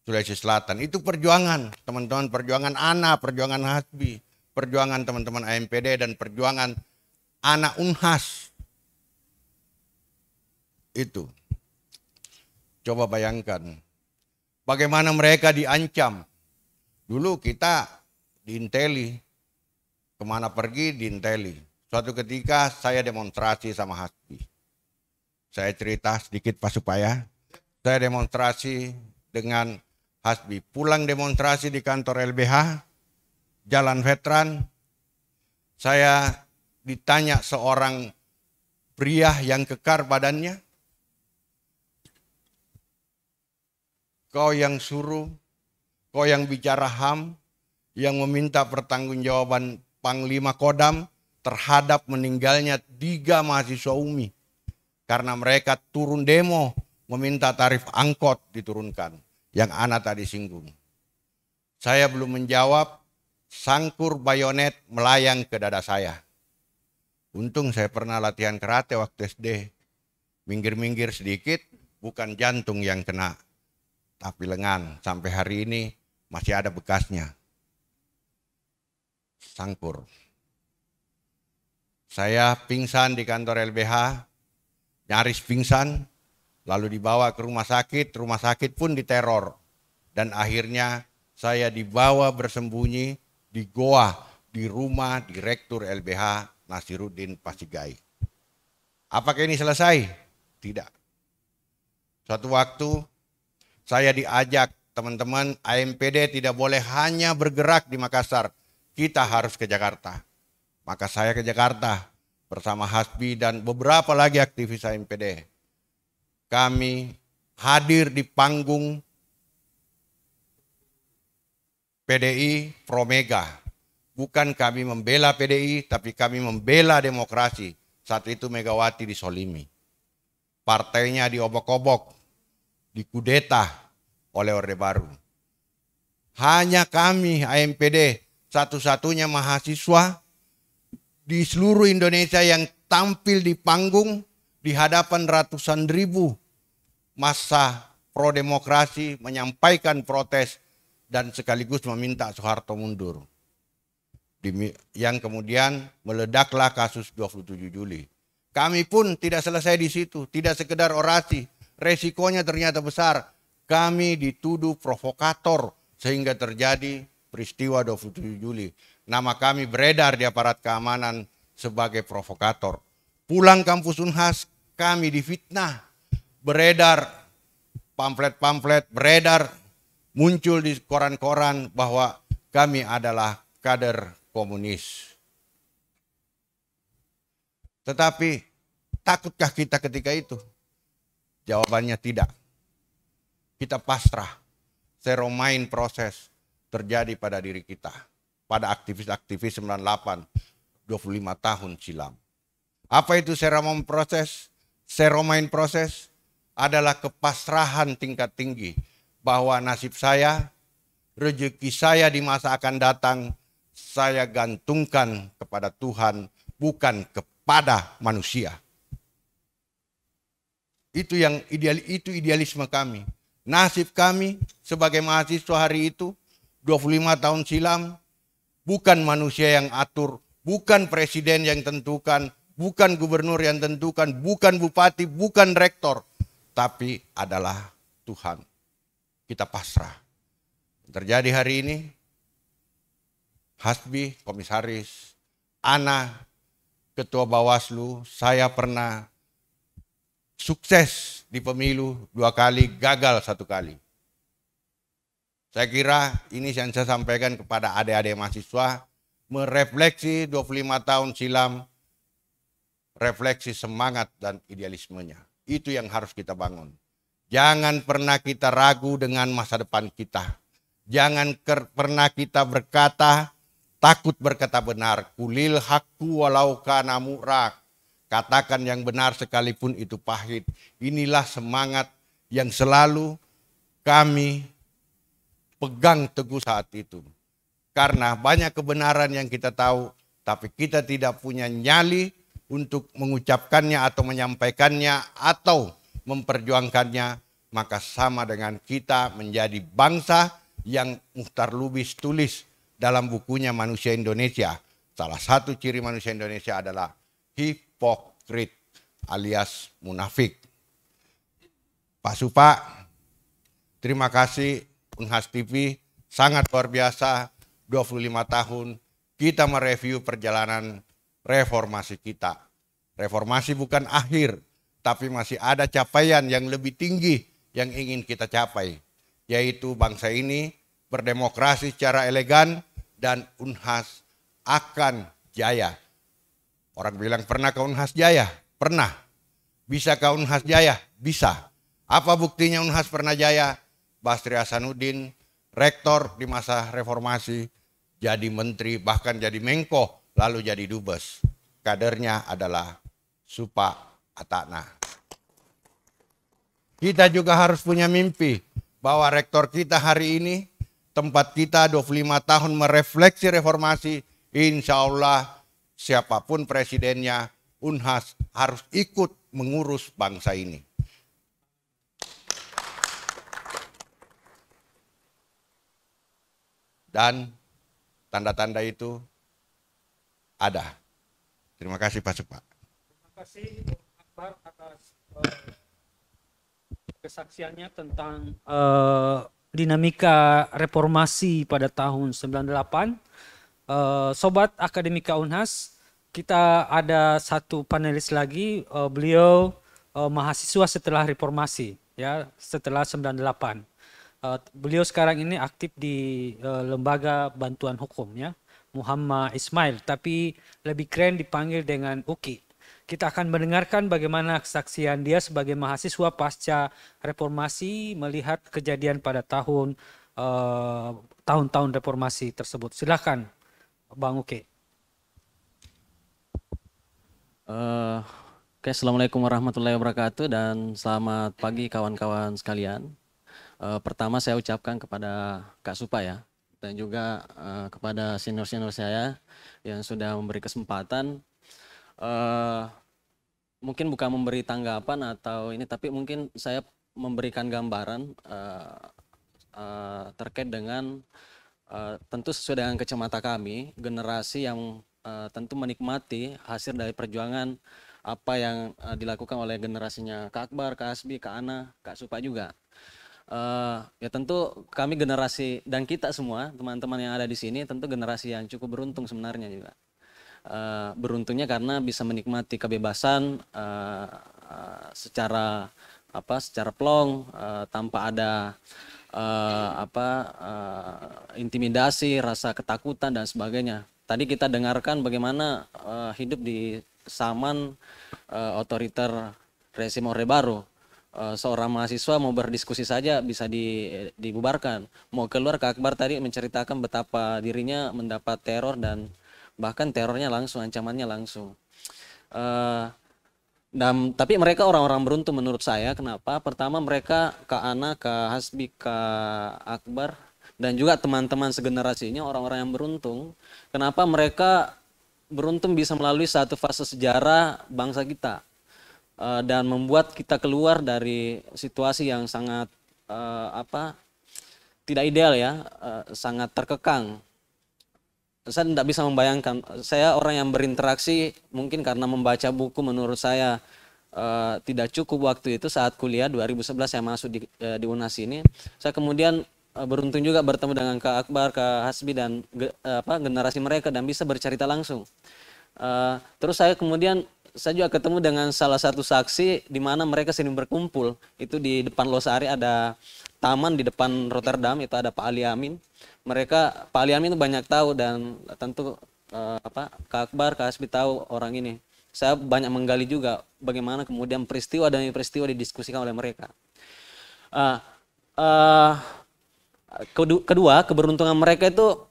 Sulawesi Selatan. Itu perjuangan teman-teman, perjuangan Ana, perjuangan Hasbi, perjuangan teman-teman AMPD dan perjuangan anak Unhas. Itu. Coba bayangkan bagaimana mereka diancam. Dulu kita diinteli, kemana pergi diinteli. Suatu ketika saya demonstrasi sama Hasbi. Saya cerita sedikit Pak supaya. Saya demonstrasi dengan Hasbi. Pulang demonstrasi di kantor LBH, Jalan Veteran. Saya ditanya seorang pria yang kekar badannya. Kau yang suruh, kau yang bicara HAM, yang meminta pertanggungjawaban Panglima Kodam terhadap meninggalnya 3 mahasiswa UMI. Karena mereka turun demo meminta tarif angkot diturunkan. Yang Ana tadi singgung. Saya belum menjawab, sangkur bayonet melayang ke dada saya. Untung saya pernah latihan karate waktu SD. Minggir-minggir sedikit, bukan jantung yang kena, tapi lengan. Sampai hari ini masih ada bekasnya. Sangkur. Saya pingsan di kantor LBH, nyaris pingsan, lalu dibawa ke rumah sakit pun diteror. Dan akhirnya saya dibawa bersembunyi di goa, di rumah Direktur LBH Nasiruddin Pasigai. Apakah ini selesai? Tidak. Suatu waktu saya diajak teman-teman AMPD tidak boleh hanya bergerak di Makassar, kita harus ke Jakarta. Maka saya ke Jakarta bersama Hasbi dan beberapa lagi aktivis AMPD. Kami hadir di panggung PDI Promega. Bukan kami membela PDI, tapi kami membela demokrasi. Saat itu Megawati disolimi. Partainya diobok-obok, dikudeta oleh Orde Baru. Hanya kami AMPD satu-satunya mahasiswa di seluruh Indonesia yang tampil di panggung di hadapan ratusan ribu massa pro-demokrasi menyampaikan protes dan sekaligus meminta Soeharto mundur. Yang kemudian meledaklah kasus 27 Juli. Kami pun tidak selesai di situ, tidak sekedar orasi. Resikonya ternyata besar. Kami dituduh provokator sehingga terjadi peristiwa 27 Juli. Nama kami beredar di aparat keamanan sebagai provokator. Pulang kampus Unhas, kami difitnah. Beredar pamflet-pamflet, beredar muncul di koran-koran bahwa kami adalah kader komunis. Tetapi takutkah kita ketika itu? Jawabannya tidak. Kita pasrah. Seromain proses terjadi pada diri kita. Pada aktivis-aktivis 98, 25 tahun silam. Apa itu seromain proses? Seromain proses adalah kepasrahan tingkat tinggi. Bahwa nasib saya, rezeki saya di masa akan datang, saya gantungkan kepada Tuhan, bukan kepada manusia. Itu yang itu idealisme kami. Nasib kami sebagai mahasiswa hari itu 25 tahun silam bukan manusia yang atur, bukan presiden yang tentukan, bukan gubernur yang tentukan, bukan bupati, bukan rektor, tapi adalah Tuhan. Kita pasrah. Terjadi hari ini, Hasbi, komisaris, Ana, ketua Bawaslu, saya pernah sukses di pemilu 2 kali, gagal 1 kali. Saya kira ini yang saya sampaikan kepada adik-adik mahasiswa, merefleksi 25 tahun silam, refleksi semangat dan idealismenya. Itu yang harus kita bangun. Jangan pernah kita ragu dengan masa depan kita. Jangan pernah kita berkata, takut berkata benar. Kulil haqqu walau kana murra. Katakan yang benar sekalipun itu pahit. Inilah semangat yang selalu kami pegang teguh saat itu. Karena banyak kebenaran yang kita tahu, tapi kita tidak punya nyali untuk mengucapkannya atau menyampaikannya atau memperjuangkannya, maka sama dengan kita menjadi bangsa yang Muhtar Lubis tulis dalam bukunya Manusia Indonesia. Salah satu ciri manusia Indonesia adalah hipokrit alias munafik. Pak Supa, terima kasih. Unhas TV sangat luar biasa, 25 tahun kita mereview perjalanan reformasi kita. Reformasi bukan akhir, tapi masih ada capaian yang lebih tinggi yang ingin kita capai, yaitu bangsa ini berdemokrasi secara elegan dan Unhas akan jaya. Orang bilang pernah ke Unhas jaya? Pernah. Bisa ke Unhas jaya? Bisa. Apa buktinya Unhas pernah jaya? Basri Hasanuddin, rektor di masa reformasi, jadi menteri, bahkan jadi Menko, lalu jadi dubes. Kadernya adalah Supa Atana. Kita juga harus punya mimpi bahwa rektor kita hari ini, tempat kita 25 tahun merefleksi reformasi, insya Allah siapapun presidennya, Unhas harus ikut mengurus bangsa ini. Dan tanda-tanda itu ada. Terima kasih Pak Supa. Terima kasih Akbar atas kesaksiannya tentang dinamika reformasi pada tahun 98. Sobat Akademika Unhas, kita ada satu panelis lagi, beliau mahasiswa setelah reformasi, ya, setelah 98. Beliau sekarang ini aktif di lembaga bantuan hukum, ya, Muhammad Ismail, tapi lebih keren dipanggil dengan Uki. Kita akan mendengarkan bagaimana kesaksian dia sebagai mahasiswa pasca reformasi melihat kejadian pada tahun-tahun reformasi tersebut. Silakan Bang Uki. Assalamualaikum warahmatullahi wabarakatuh dan selamat pagi kawan-kawan sekalian. Pertama saya ucapkan kepada Kak Supa ya, dan juga kepada senior-senior saya yang sudah memberi kesempatan. Mungkin bukan memberi tanggapan atau ini, tapi mungkin saya memberikan gambaran terkait dengan tentu sesuai dengan kacamata kami, generasi yang tentu menikmati hasil dari perjuangan apa yang dilakukan oleh generasinya Kak Akbar, Kak Hasbi, Kak Ana, Kak Supa juga. Ya tentu kami generasi dan kita semua teman-teman yang ada di sini tentu generasi yang cukup beruntung sebenarnya juga. Beruntungnya karena bisa menikmati kebebasan secara plong, tanpa ada intimidasi, rasa ketakutan dan sebagainya. Tadi kita dengarkan bagaimana hidup di zaman otoriter rezim Orde Baru. Seorang mahasiswa mau berdiskusi saja bisa dibubarkan. Mau keluar, Kak Akbar tadi menceritakan betapa dirinya mendapat teror dan bahkan terornya langsung, ancamannya langsung. Tapi mereka orang-orang beruntung menurut saya. Kenapa? Pertama, mereka Kak Ana, Kak Hasbi, Kak Akbar dan juga teman-teman segenerasinya orang-orang yang beruntung. Kenapa mereka beruntung bisa melalui satu fase sejarah bangsa kita dan membuat kita keluar dari situasi yang sangat tidak ideal ya, sangat terkekang. Saya tidak bisa membayangkan, saya orang yang berinteraksi mungkin karena membaca buku menurut saya tidak cukup waktu itu saat kuliah 2011 saya masuk di UNHAS ini. Saya kemudian beruntung juga bertemu dengan Kak Akbar, Kak Hasbi dan generasi mereka dan bisa bercerita langsung. Terus saya juga ketemu dengan salah satu saksi di mana mereka sering berkumpul. Itu di depan Losari ada taman di depan Rotterdam, itu ada Pak Ali Amin. Pak Ali Amin itu banyak tahu dan tentu Kak Akbar, Kak Hasbi tahu orang ini. Saya banyak menggali juga bagaimana kemudian peristiwa demi peristiwa didiskusikan oleh mereka. Kedua, keberuntungan mereka itu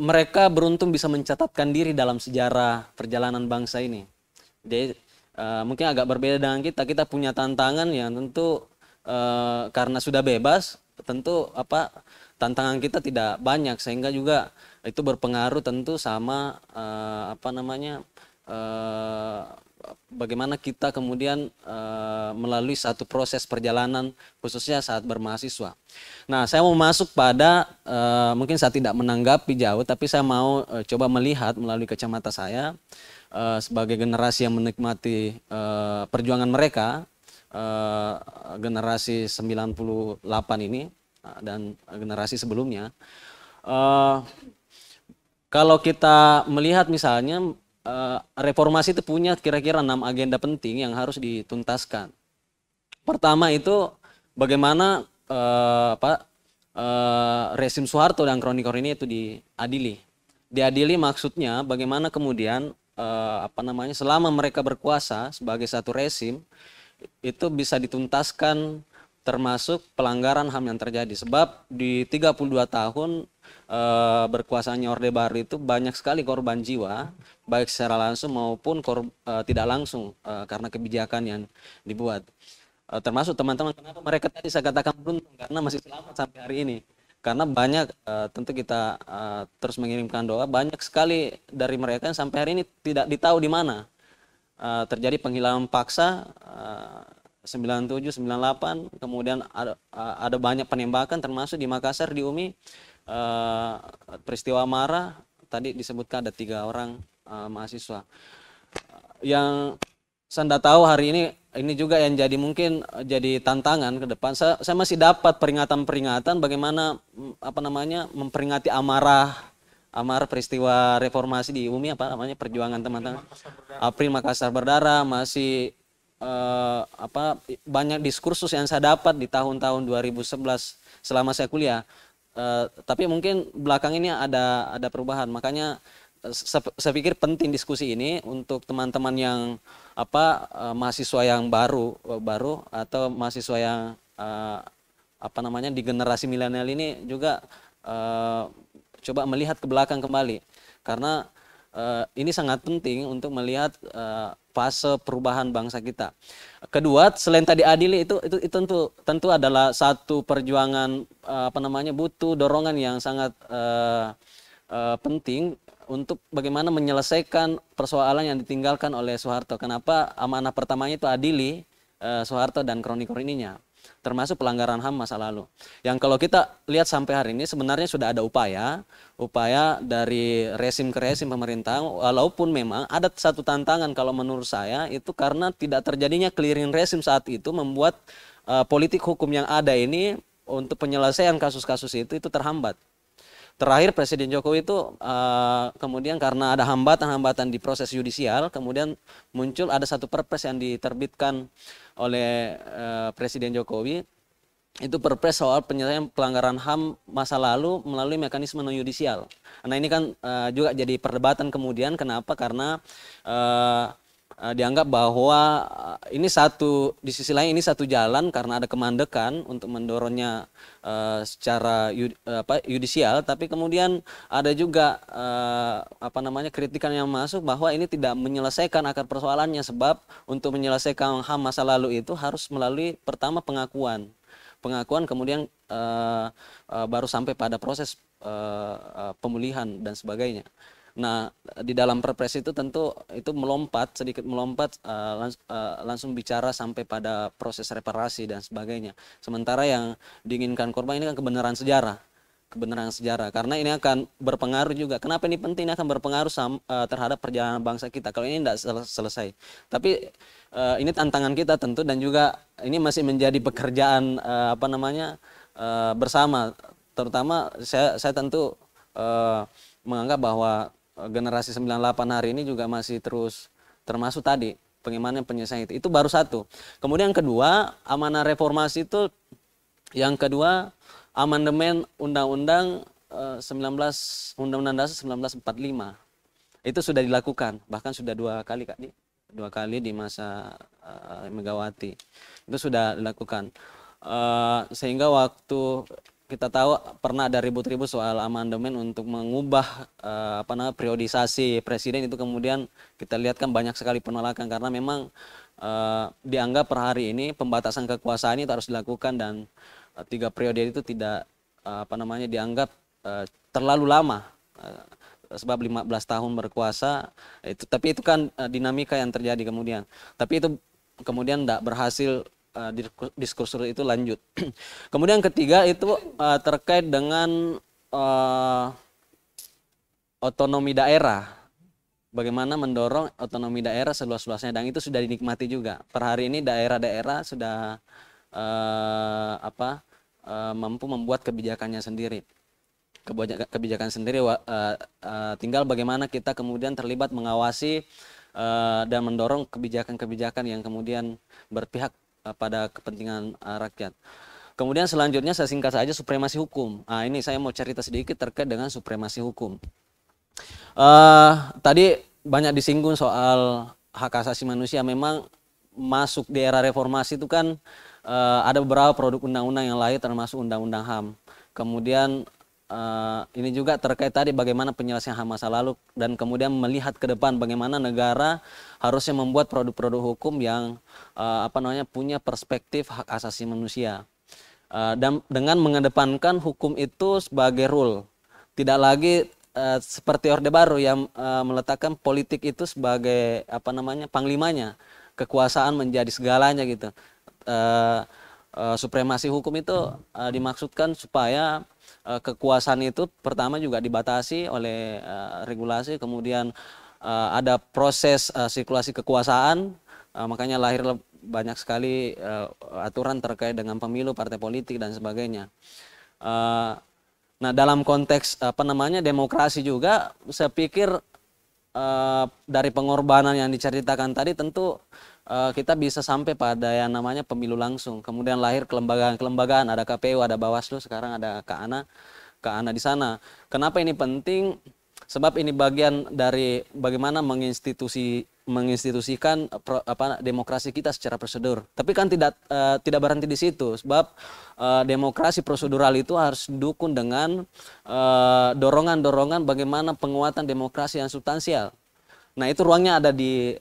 mereka beruntung bisa mencatatkan diri dalam sejarah perjalanan bangsa ini. Jadi mungkin agak berbeda dengan kita. Kita punya tantangan yang tentu karena sudah bebas, tentu tantangan kita tidak banyak sehingga juga itu berpengaruh tentu sama bagaimana kita kemudian melalui satu proses perjalanan khususnya saat bermahasiswa. Nah, saya mau masuk pada mungkin saya tidak menanggapi jauh, tapi saya mau coba melihat melalui kacamata saya sebagai generasi yang menikmati perjuangan mereka, generasi 98 ini dan generasi sebelumnya. Kalau kita melihat misalnya reformasi itu punya kira-kira 6 agenda penting yang harus dituntaskan. Pertama itu bagaimana rezim Soeharto dan kroni ini itu diadili. Diadili maksudnya bagaimana kemudian selama mereka berkuasa sebagai satu rezim itu bisa dituntaskan termasuk pelanggaran HAM yang terjadi. Sebab di 32 tahun berkuasanya Orde Baru itu banyak sekali korban jiwa, baik secara langsung maupun tidak langsung karena kebijakan yang dibuat. Termasuk teman-teman, kenapa mereka tadi saya katakan beruntung karena masih selamat sampai hari ini. Karena banyak tentu kita terus mengirimkan doa, banyak sekali dari mereka yang sampai hari ini tidak ditahu di mana. Terjadi penghilangan paksa 97, 98, kemudian ada banyak penembakan termasuk di Makassar, di UMI, peristiwa Marah, tadi disebutkan ada 3 orang mahasiswa. Yang saya tidak tahu hari ini juga yang jadi mungkin jadi tantangan ke depan. Saya masih dapat peringatan-peringatan bagaimana memperingati amarah peristiwa reformasi di UMI, perjuangan teman-teman. April Makassar berdarah, masih banyak diskursus yang saya dapat di tahun-tahun 2011 selama saya kuliah. Tapi mungkin belakang ini ada perubahan. Makanya saya pikir penting diskusi ini untuk teman-teman yang mahasiswa yang baru atau mahasiswa yang di generasi milenial ini juga coba melihat ke belakang kembali, karena ini sangat penting untuk melihat fase perubahan bangsa kita. Kedua, selain tadi adili itu tentu adalah satu perjuangan butuh dorongan yang sangat penting untuk bagaimana menyelesaikan persoalan yang ditinggalkan oleh Soeharto. Kenapa amanah pertamanya itu adili Soeharto dan kroni-kroninya, termasuk pelanggaran HAM masa lalu. Yang kalau kita lihat sampai hari ini sebenarnya sudah ada upaya dari rezim ke rezim pemerintah, walaupun memang ada satu tantangan kalau menurut saya itu karena tidak terjadinya clearing rezim saat itu membuat politik hukum yang ada ini untuk penyelesaian kasus-kasus itu terhambat. Terakhir Presiden Jokowi itu kemudian karena ada hambatan-hambatan di proses yudisial, kemudian muncul ada satu perpres yang diterbitkan oleh Presiden Jokowi itu Perpres soal penyelesaian pelanggaran HAM masa lalu melalui mekanisme non yudisial. Nah ini kan juga jadi perdebatan kemudian, kenapa? Karena dianggap bahwa ini di sisi lain ini satu jalan karena ada kemandekan untuk mendorongnya secara yudisial, tapi kemudian ada juga kritikan yang masuk bahwa ini tidak menyelesaikan akar persoalannya, sebab untuk menyelesaikan HAM masa lalu itu harus melalui pertama pengakuan kemudian baru sampai pada proses pemulihan dan sebagainya. Nah, di dalam Perpres itu tentu itu sedikit melompat langsung bicara sampai pada proses reparasi dan sebagainya. Sementara yang diinginkan korban ini kan kebenaran sejarah, karena ini akan berpengaruh juga. Kenapa ini penting? Ini akan berpengaruh terhadap perjalanan bangsa kita kalau ini tidak selesai. Tapi ini tantangan kita tentu, dan juga ini masih menjadi pekerjaan bersama. Terutama saya tentu menganggap bahwa generasi 98 hari ini juga masih terus termasuk tadi penyelesaian itu baru satu. Kemudian yang kedua, amanah reformasi itu yang kedua, amandemen Undang-Undang 19 Undang-Undang Dasar 1945 itu sudah dilakukan, bahkan sudah dua kali di masa Megawati itu sudah dilakukan, sehingga waktu kita tahu pernah ada ribut-ribut soal amandemen untuk mengubah periodisasi presiden, itu kemudian kita lihat kan banyak sekali penolakan karena memang dianggap per hari ini pembatasan kekuasaan itu harus dilakukan, dan 3 periode itu tidak dianggap terlalu lama, sebab 15 tahun berkuasa itu, tapi itu kan dinamika yang terjadi kemudian, tapi itu kemudian tidak berhasil. Diskursus itu lanjut. Kemudian ketiga itu terkait dengan otonomi daerah. Bagaimana mendorong otonomi daerah seluas-luasnya, dan itu sudah dinikmati juga. Per hari ini daerah-daerah sudah mampu membuat kebijakannya sendiri. Tinggal bagaimana kita kemudian terlibat mengawasi dan mendorong kebijakan-kebijakan yang kemudian berpihak pada kepentingan rakyat. Kemudian selanjutnya saya singkat saja supremasi hukum. Ini saya mau cerita sedikit terkait dengan supremasi hukum. Tadi banyak disinggung soal hak asasi manusia. Memang masuk di era reformasi itu kan ada beberapa produk undang-undang yang lahir termasuk undang-undang HAM. Kemudian ini juga terkait tadi bagaimana penyelesaian HAM masa lalu, dan kemudian melihat ke depan bagaimana negara harusnya membuat produk-produk hukum yang punya perspektif hak asasi manusia, dan dengan mengedepankan hukum itu sebagai rule, tidak lagi seperti Orde Baru yang meletakkan politik itu sebagai panglimanya, kekuasaan menjadi segalanya gitu. Supremasi hukum itu dimaksudkan supaya kekuasaan itu pertama juga dibatasi oleh regulasi, kemudian ada proses sirkulasi kekuasaan, makanya lahir banyak sekali aturan terkait dengan pemilu, partai politik dan sebagainya. Nah, dalam konteks demokrasi juga, saya pikir dari pengorbanan yang diceritakan tadi tentu kita bisa sampai pada yang namanya pemilu langsung. Kemudian lahir kelembagaan, ada KPU, ada Bawaslu, sekarang ada KANA di sana. Kenapa ini penting? Sebab ini bagian dari bagaimana menginstitusikan demokrasi kita secara prosedur. Tapi kan tidak berhenti di situ, sebab demokrasi prosedural itu harus didukung dengan dorongan-dorongan bagaimana penguatan demokrasi yang substansial. Nah, itu ruangnya ada di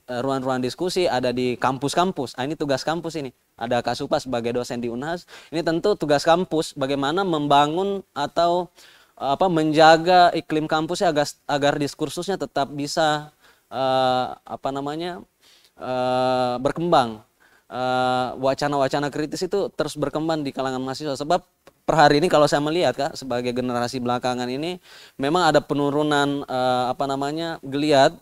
ruang-ruang diskusi, ada di kampus-kampus. Ini tugas kampus ini. Ada Kasupa sebagai dosen di Unhas. Ini tentu tugas kampus bagaimana membangun atau menjaga iklim kampusnya agar diskursusnya tetap bisa berkembang. Wacana-wacana kritis itu terus berkembang di kalangan mahasiswa, sebab per hari ini kalau saya melihat Kak, sebagai generasi belakangan ini memang ada penurunan geliat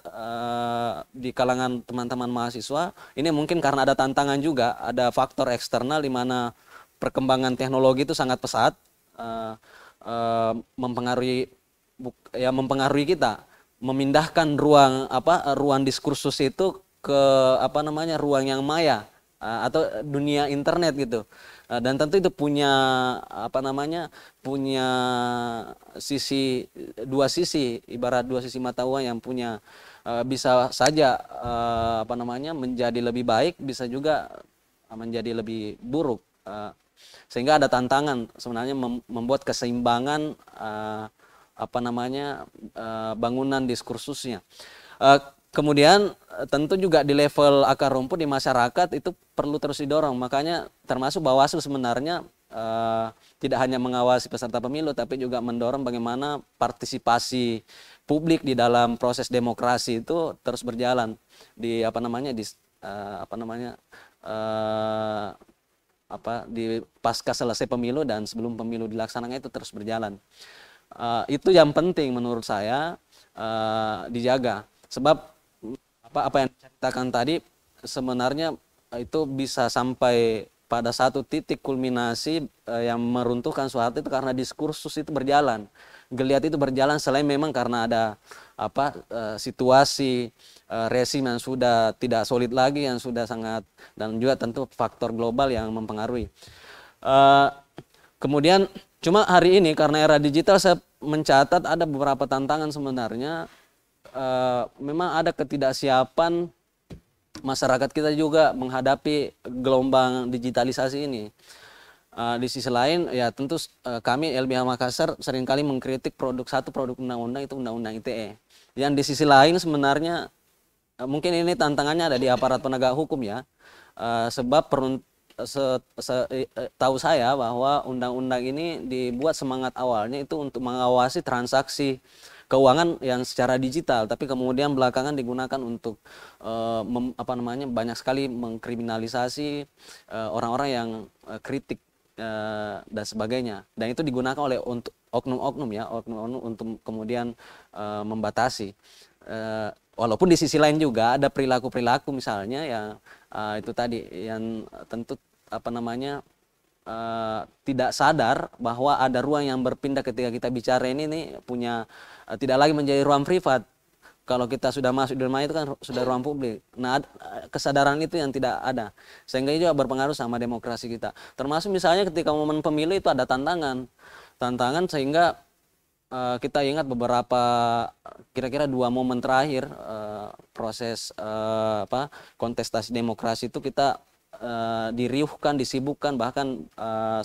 di kalangan teman-teman mahasiswa. Ini mungkin karena ada tantangan juga, ada faktor eksternal di mana perkembangan teknologi itu sangat pesat, mempengaruhi kita, memindahkan ruang diskursus itu ke ruang yang maya, atau dunia internet gitu. Dan tentu itu punya apa namanya, punya dua sisi, ibarat dua sisi mata uang yang punya bisa saja apa namanya menjadi lebih baik, bisa juga menjadi lebih buruk. Sehingga ada tantangan sebenarnya membuat keseimbangan apa namanya bangunan diskursusnya. Kemudian tentu juga di level akar rumput di masyarakat itu perlu terus didorong. Makanya termasuk Bawaslu sebenarnya tidak hanya mengawasi peserta pemilu, tapi juga mendorong bagaimana partisipasi publik di dalam proses demokrasi itu terus berjalan di apa namanya di pasca selesai pemilu dan sebelum pemilu dilaksanakan itu terus berjalan. Itu yang penting menurut saya dijaga. Sebab apa yang diceritakan tadi sebenarnya itu bisa sampai pada satu titik kulminasi yang meruntuhkan Soeharto itu karena diskursus itu berjalan, geliat itu berjalan, selain memang karena ada situasi rezim yang sudah tidak solid lagi, yang sudah sangat, dan juga tentu faktor global yang mempengaruhi. Kemudian cuma hari ini karena era digital saya mencatat ada beberapa tantangan sebenarnya. Memang ada ketidaksiapan masyarakat kita juga menghadapi gelombang digitalisasi ini. Di sisi lain ya tentu kami LBH Makassar seringkali mengkritik produk undang-undang itu undang-undang ITE. Yang di sisi lain sebenarnya mungkin ini tantangannya ada di aparat penegak hukum ya. Sebab tahu saya bahwa undang-undang ini dibuat semangat awalnya itu untuk mengawasi transaksi keuangan yang secara digital, tapi kemudian belakangan digunakan untuk banyak sekali mengkriminalisasi orang-orang yang kritik dan sebagainya, dan itu digunakan oleh untuk oknum-oknum untuk kemudian membatasi. Walaupun di sisi lain juga ada perilaku-perilaku misalnya yang itu tadi yang tentu tidak sadar bahwa ada ruang yang berpindah ketika kita bicara ini nih punya tidak lagi menjadi ruang privat. Kalau kita sudah masuk di rumah itu kan sudah ruang publik. Nah, kesadaran itu yang tidak ada. Sehingga itu juga berpengaruh sama demokrasi kita. Termasuk misalnya ketika momen pemilu itu ada tantangan sehingga kita ingat beberapa kira-kira 2 momen terakhir proses kontestasi demokrasi itu kita diriuhkan, disibukkan, bahkan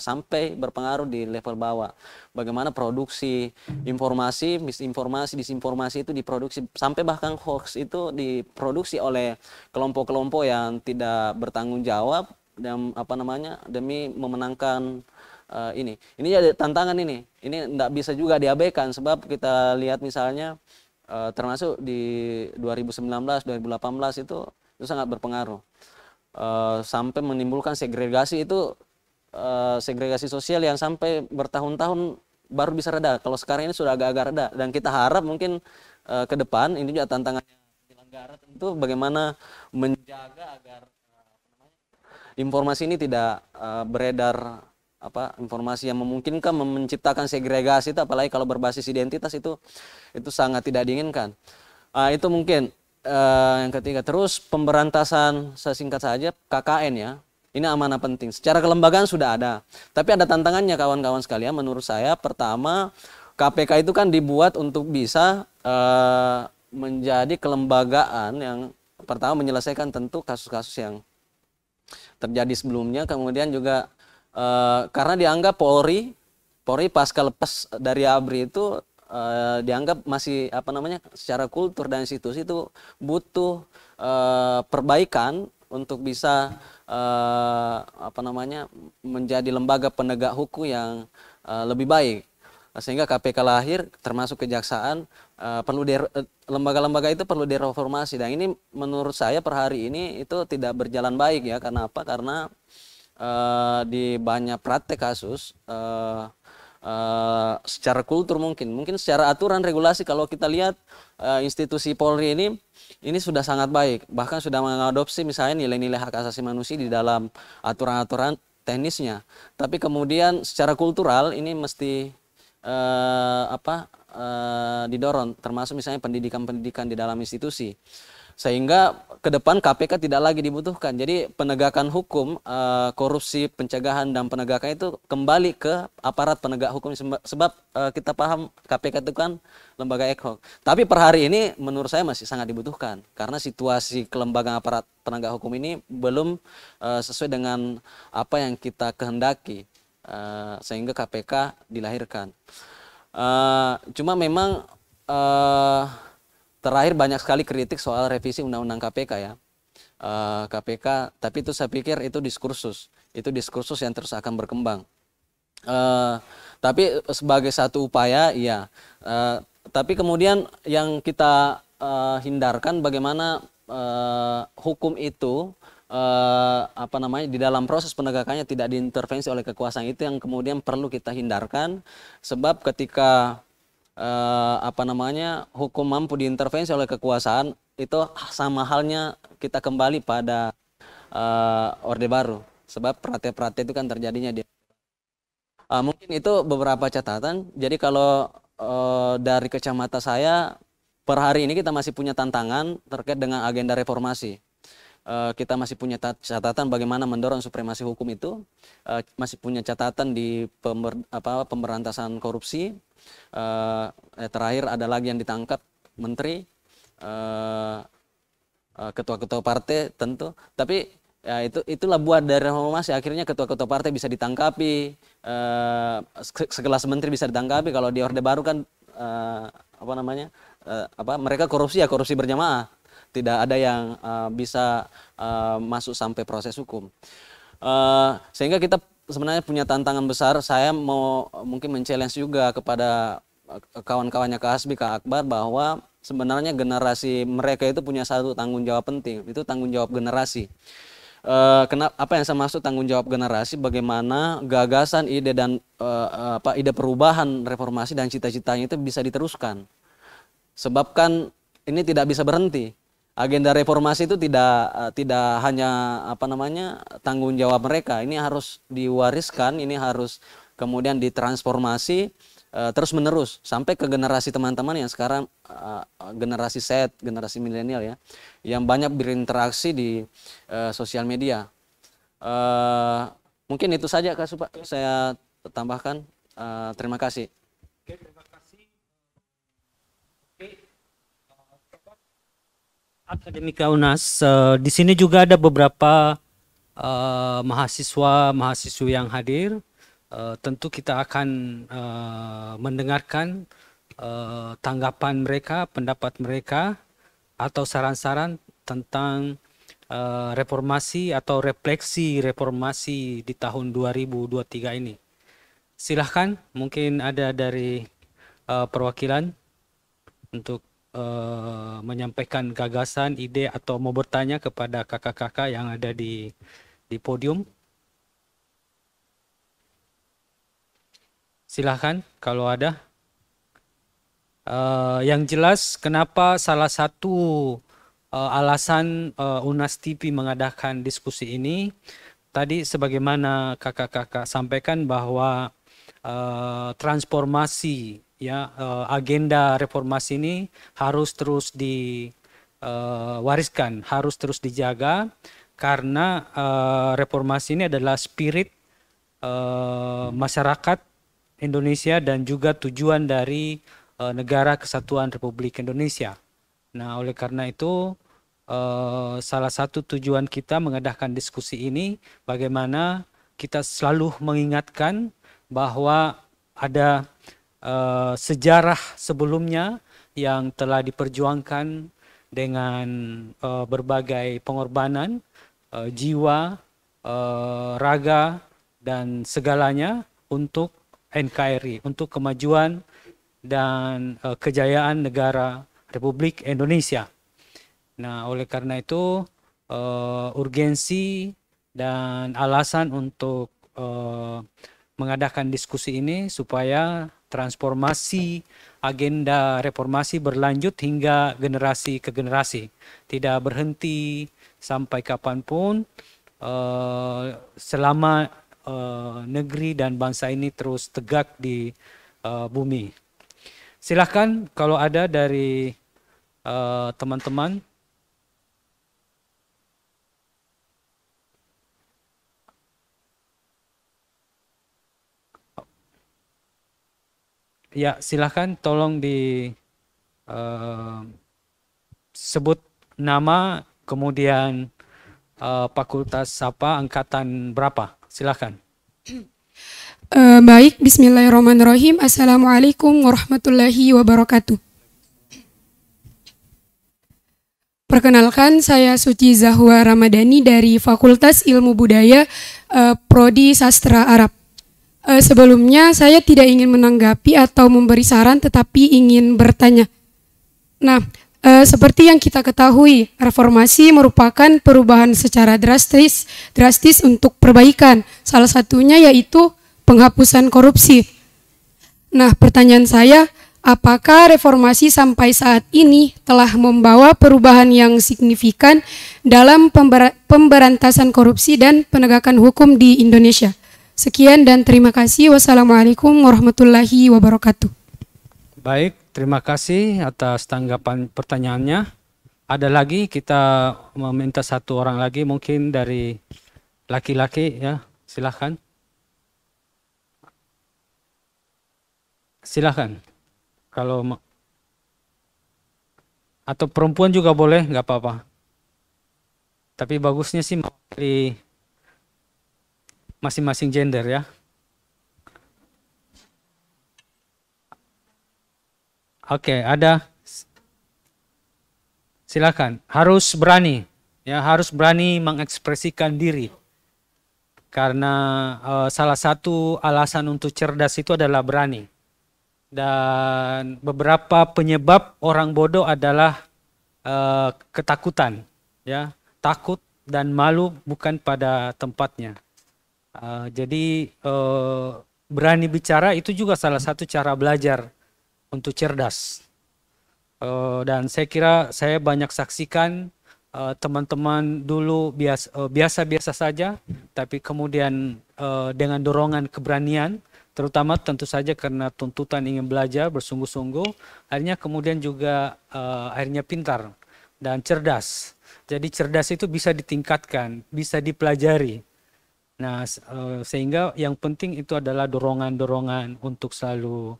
sampai berpengaruh di level bawah. Bagaimana produksi informasi, misinformasi, disinformasi itu diproduksi, sampai bahkan hoax itu diproduksi oleh kelompok-kelompok yang tidak bertanggung jawab dan demi memenangkan ini. Ini jadi tantangan ini. Ini tidak bisa juga diabaikan sebab kita lihat misalnya termasuk di 2019, 2018 itu sangat berpengaruh. Sampai menimbulkan segregasi itu segregasi sosial yang sampai bertahun-tahun baru bisa reda. Kalau sekarang ini sudah agak-agak reda, dan kita harap mungkin ke depan ini juga tantangan penyelenggara tentu bagaimana menjaga agar informasi ini tidak beredar informasi yang memungkinkan menciptakan segregasi itu, apalagi kalau berbasis identitas itu sangat tidak diinginkan. Itu mungkin. Yang ketiga, terus pemberantasan, sesingkat saja, KKN ya, ini amanah penting. Secara kelembagaan sudah ada, tapi ada tantangannya kawan-kawan sekalian. Menurut saya, pertama, KPK itu kan dibuat untuk bisa menjadi kelembagaan yang pertama menyelesaikan tentu kasus-kasus yang terjadi sebelumnya. Kemudian juga karena dianggap Polri pasca lepas dari ABRI itu dianggap masih secara kultur dan institusi itu butuh perbaikan untuk bisa menjadi lembaga penegak hukum yang lebih baik. Sehingga KPK lahir, termasuk kejaksaan, lembaga-lembaga itu perlu direformasi. Dan ini menurut saya per hari ini itu tidak berjalan baik ya. Karena apa? Karena di banyak praktek kasus secara kultur mungkin secara aturan regulasi, kalau kita lihat institusi Polri ini sudah sangat baik, bahkan sudah mengadopsi misalnya nilai-nilai hak asasi manusia di dalam aturan-aturan teknisnya. Tapi kemudian secara kultural ini mesti didorong, termasuk misalnya pendidikan di dalam institusi. Sehingga ke depan KPK tidak lagi dibutuhkan. Jadi penegakan hukum, korupsi, pencegahan dan penegakan itu kembali ke aparat penegak hukum, sebab kita paham KPK itu kan lembaga ad hoc. Tapi per hari ini menurut saya masih sangat dibutuhkan karena situasi kelembagaan aparat penegak hukum ini belum sesuai dengan apa yang kita kehendaki, sehingga KPK dilahirkan. Cuma memang terakhir banyak sekali kritik soal revisi Undang-Undang KPK ya. KPK, tapi itu saya pikir itu diskursus yang terus akan berkembang. Tapi sebagai satu upaya, ya. Tapi kemudian yang kita hindarkan bagaimana hukum itu di dalam proses penegakannya tidak diintervensi oleh kekuasaan, itu yang kemudian perlu kita hindarkan, sebab ketika hukum mampu diintervensi oleh kekuasaan, itu sama halnya kita kembali pada Orde Baru, sebab praktek-praktek itu kan terjadinya di mungkin itu beberapa catatan. Jadi kalau dari kacamata saya, per hari ini kita masih punya tantangan terkait dengan agenda reformasi. Kita masih punya catatan bagaimana mendorong supremasi hukum itu, masih punya catatan di pemberantasan korupsi. Terakhir ada lagi yang ditangkap menteri, ketua-ketua partai tentu. Tapi ya itulah buat dari reformasi, akhirnya ketua-ketua partai bisa ditangkapi, sekelas menteri bisa ditangkapi. Kalau di Orde Baru kan mereka korupsi ya korupsi berjamaah, tidak ada yang bisa masuk sampai proses hukum. Sehingga kita sebenarnya punya tantangan besar. Saya mau mungkin men-challenge juga kepada kawan-kawannya Kak Hasbi, Kak Akbar, bahwa sebenarnya generasi mereka itu punya satu tanggung jawab penting, itu tanggung jawab generasi. Apa yang saya maksud tanggung jawab generasi? Bagaimana gagasan, ide dan ide perubahan reformasi dan cita-citanya itu bisa diteruskan. Sebab kan ini tidak bisa berhenti. Agenda reformasi itu tidak hanya tanggung jawab mereka. Ini harus diwariskan, ini harus kemudian ditransformasi terus menerus sampai ke generasi teman-teman yang sekarang generasi Z, generasi milenial ya, yang banyak berinteraksi di sosial media. Mungkin itu saja Kak Supa saya tambahkan. Terima kasih. Oke, terima kasih. Akademika UNHAS, di sini juga ada beberapa mahasiswa-mahasiswi yang hadir. Tentu kita akan mendengarkan tanggapan mereka, pendapat mereka, atau saran-saran tentang reformasi atau refleksi reformasi di tahun 2023 ini. Silahkan, mungkin ada dari perwakilan untuk menyampaikan gagasan, ide, atau mau bertanya kepada kakak-kakak yang ada di podium. Silahkan kalau ada. Yang jelas kenapa salah satu alasan UNHAS TV mengadakan diskusi ini, tadi sebagaimana kakak-kakak sampaikan bahwa transformasi ya, agenda reformasi ini harus terus diwariskan, harus terus dijaga, karena reformasi ini adalah spirit masyarakat Indonesia dan juga tujuan dari Negara Kesatuan Republik Indonesia. Nah, oleh karena itu salah satu tujuan kita mengadakan diskusi ini, bagaimana kita selalu mengingatkan bahwa ada sejarah sebelumnya yang telah diperjuangkan dengan berbagai pengorbanan jiwa, raga, dan segalanya untuk NKRI, untuk kemajuan dan kejayaan negara Republik Indonesia. Nah, oleh karena itu urgensi dan alasan untuk mengadakan diskusi ini supaya transformasi agenda reformasi berlanjut hingga generasi ke generasi, tidak berhenti sampai kapanpun, selama negeri dan bangsa ini terus tegak di bumi. Silahkan kalau ada dari teman-teman Ya, silahkan tolong di sebut nama, kemudian fakultas apa, angkatan berapa. Silahkan. Baik, bismillahirrahmanirrahim. Assalamualaikum warahmatullahi wabarakatuh. Perkenalkan, saya Suci Zahwa Ramadhani dari Fakultas Ilmu Budaya, Prodi Sastra Arab. Sebelumnya saya tidak ingin menanggapi atau memberi saran, tetapi ingin bertanya. Nah, seperti yang kita ketahui, reformasi merupakan perubahan secara drastis untuk perbaikan. Salah satunya yaitu penghapusan korupsi. Nah, pertanyaan saya, apakah reformasi sampai saat ini telah membawa perubahan yang signifikan dalam pemberantasan korupsi dan penegakan hukum di Indonesia? Sekian dan terima kasih. Wassalamualaikum warahmatullahi wabarakatuh. Baik, terima kasih atas tanggapan pertanyaannya. Ada lagi, kita meminta satu orang lagi, mungkin dari laki-laki ya, silahkan. Silahkan. Kalau atau perempuan juga boleh, nggak apa-apa. Tapi bagusnya sih mewakili masing-masing gender ya. Oke, ada. Silakan. Harus berani, ya, harus berani mengekspresikan diri. Karena salah satu alasan untuk cerdas itu adalah berani. Dan beberapa penyebab orang bodoh adalah ketakutan, ya, takut dan malu bukan pada tempatnya. Jadi berani bicara itu juga salah satu cara belajar untuk cerdas. Dan saya kira saya banyak saksikan teman-teman dulu biasa-biasa saja, tapi kemudian dengan dorongan keberanian, terutama tentu saja karena tuntutan ingin belajar bersungguh-sungguh, akhirnya kemudian juga akhirnya pintar dan cerdas. Jadi cerdas itu bisa ditingkatkan, bisa dipelajari. Nah, sehingga yang penting itu adalah dorongan-dorongan untuk selalu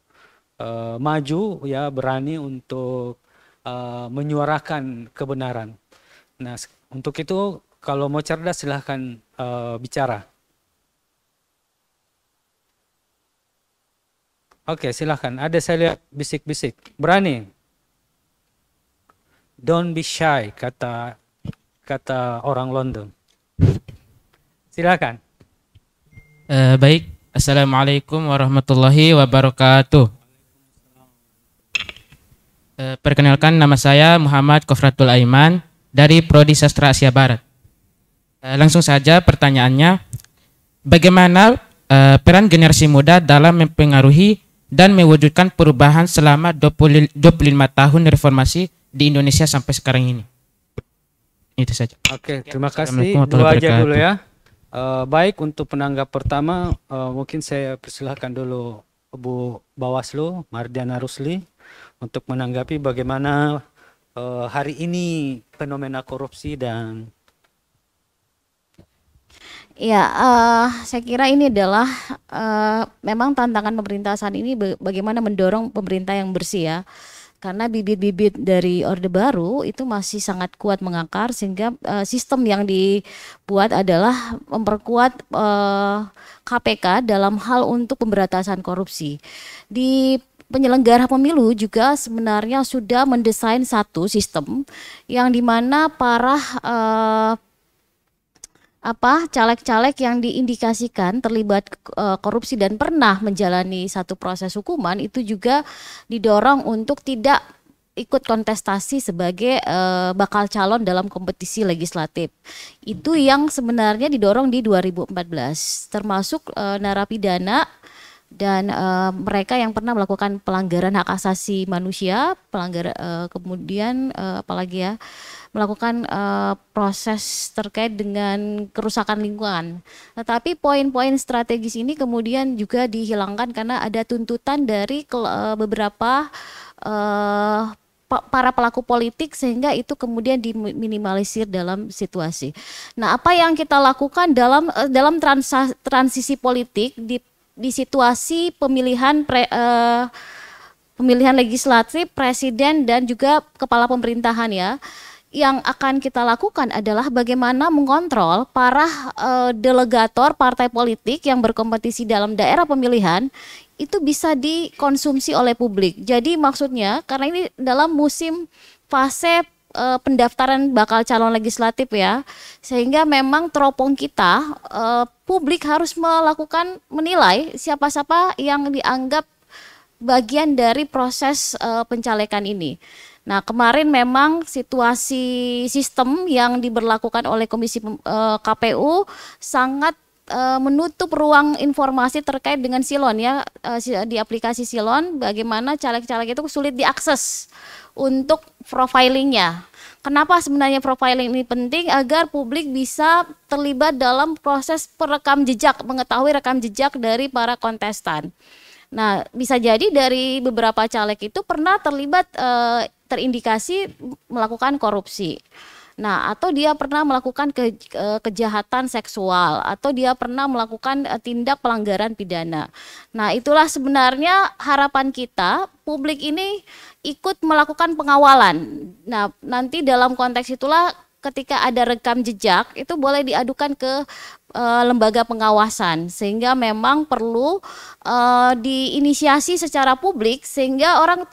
maju, ya, berani untuk menyuarakan kebenaran. Nah, untuk itu kalau mau cerdas silahkan bicara. Oke, silahkan. Ada saya lihat bisik-bisik. Berani. Don't be shy, kata orang London. Silakan. Baik, Assalamualaikum warahmatullahi wabarakatuh. Perkenalkan, nama saya Muhammad Kofratul Aiman dari Prodi Sastra Asia Barat. Langsung saja pertanyaannya, bagaimana peran generasi muda dalam mempengaruhi dan mewujudkan perubahan selama 25 tahun reformasi di Indonesia sampai sekarang ini? Itu saja. Oke, terima kasih. Dua aja dulu ya. Baik, untuk penanggap pertama mungkin saya persilahkan dulu Bu Bawaslu Mardiana Rusli untuk menanggapi bagaimana hari ini fenomena korupsi dan ya, saya kira ini adalah memang tantangan pemerintah saat ini bagaimana mendorong pemerintah yang bersih ya. Karena bibit-bibit dari Orde Baru itu masih sangat kuat mengakar, sehingga sistem yang dibuat adalah memperkuat KPK dalam hal untuk pemberantasan korupsi. Di penyelenggara pemilu juga sebenarnya sudah mendesain satu sistem yang dimana para caleg-caleg yang diindikasikan terlibat korupsi dan pernah menjalani satu proses hukuman itu juga didorong untuk tidak ikut kontestasi sebagai bakal calon dalam kompetisi legislatif. Itu yang sebenarnya didorong di 2014, termasuk narapidana dan mereka yang pernah melakukan pelanggaran hak asasi manusia, kemudian apalagi ya, melakukan proses terkait dengan kerusakan lingkungan. Tetapi poin-poin strategis ini kemudian juga dihilangkan karena ada tuntutan dari beberapa para pelaku politik, sehingga itu kemudian diminimalisir dalam situasi. Nah, apa yang kita lakukan dalam transisi politik di situasi pemilihan pemilihan legislatif, presiden dan juga kepala pemerintahan ya. Yang akan kita lakukan adalah bagaimana mengontrol para delegator partai politik yang berkompetisi dalam daerah pemilihan itu bisa dikonsumsi oleh publik. Jadi maksudnya karena ini dalam musim fase pendaftaran bakal calon legislatif ya, sehingga memang teropong kita publik harus melakukan menilai siapa-siapa yang dianggap bagian dari proses pencalekan ini. Nah, kemarin memang situasi sistem yang diberlakukan oleh Komisi KPU sangat menutup ruang informasi terkait dengan Silon ya, di aplikasi Silon, bagaimana caleg-caleg itu sulit diakses untuk profilingnya. Kenapa sebenarnya profiling ini penting? Agar publik bisa terlibat dalam proses perekam jejak, mengetahui rekam jejak dari para kontestan. Nah, bisa jadi dari beberapa caleg itu pernah terlibat terindikasi melakukan korupsi. Nah, atau dia pernah melakukan kejahatan seksual, atau dia pernah melakukan tindak pelanggaran pidana. Nah, itulah sebenarnya harapan kita, publik ini ikut melakukan pengawalan. Nah, nanti dalam konteks itulah ketika ada rekam jejak, itu boleh diadukan ke lembaga pengawasan, sehingga memang perlu diinisiasi secara publik, sehingga orang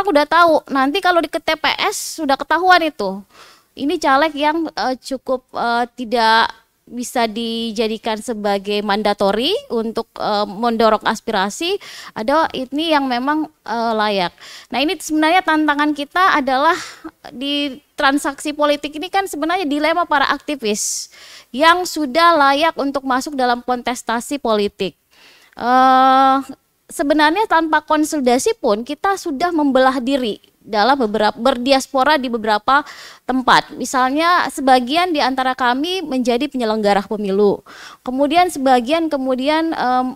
udah tahu, nanti kalau di TPS sudah ketahuan itu. Ini caleg yang cukup tidak bisa dijadikan sebagai mandatori untuk mendorong aspirasi, ada ini yang memang layak. Nah, ini sebenarnya tantangan kita adalah di transaksi politik ini kan sebenarnya dilema para aktivis yang sudah layak untuk masuk dalam kontestasi politik. Sebenarnya tanpa konsolidasi pun kita sudah membelah diri dalam beberapa berdiaspora di beberapa tempat. Misalnya sebagian di antara kami menjadi penyelenggara pemilu. Kemudian sebagian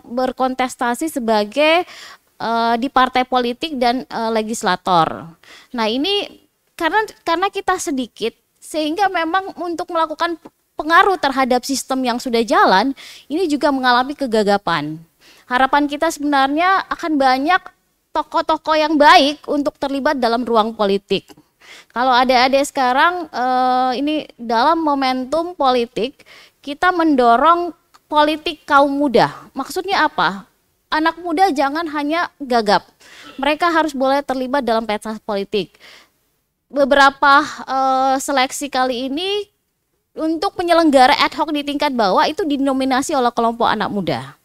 berkontestasi sebagai di partai politik dan legislator. Nah, ini karena kita sedikit sehingga memang untuk melakukan pengaruh terhadap sistem yang sudah jalan ini juga mengalami kegagapan. Harapan kita sebenarnya akan banyak tokoh-tokoh yang baik untuk terlibat dalam ruang politik. Kalau adik-adik sekarang ini dalam momentum politik, kita mendorong politik kaum muda. Maksudnya apa? Anak muda jangan hanya gagap. Mereka harus boleh terlibat dalam peta politik. Beberapa seleksi kali ini untuk penyelenggara ad hoc di tingkat bawah itu dinominasi oleh kelompok anak muda.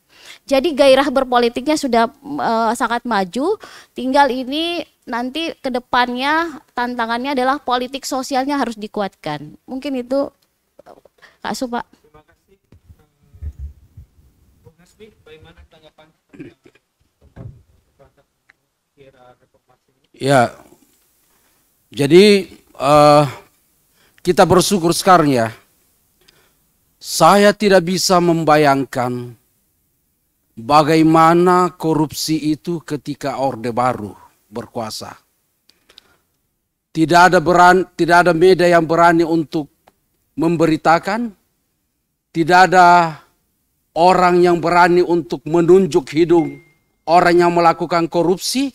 Jadi gairah berpolitiknya sudah sangat maju, tinggal ini nanti ke depannya tantangannya adalah politik sosialnya harus dikuatkan. Mungkin itu Kak Supa. Terima kasih. Bung Hasbi, bagaimana tanggapan era reformasi ini? Ya, jadi kita bersyukur sekarang ya. Saya tidak bisa membayangkan bagaimana korupsi itu ketika Orde Baru berkuasa. Tidak ada media yang berani untuk memberitakan, tidak ada orang yang berani untuk menunjuk hidung orang yang melakukan korupsi.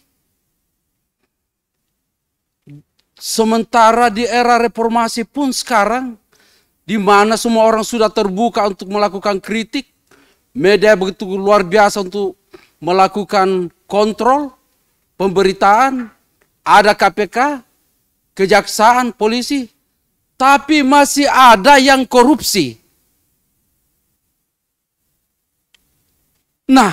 Sementara di era reformasi pun sekarang, di mana semua orang sudah terbuka untuk melakukan kritik, media begitu luar biasa untuk melakukan kontrol, pemberitaan, ada KPK, kejaksaan, polisi, tapi masih ada yang korupsi. Nah,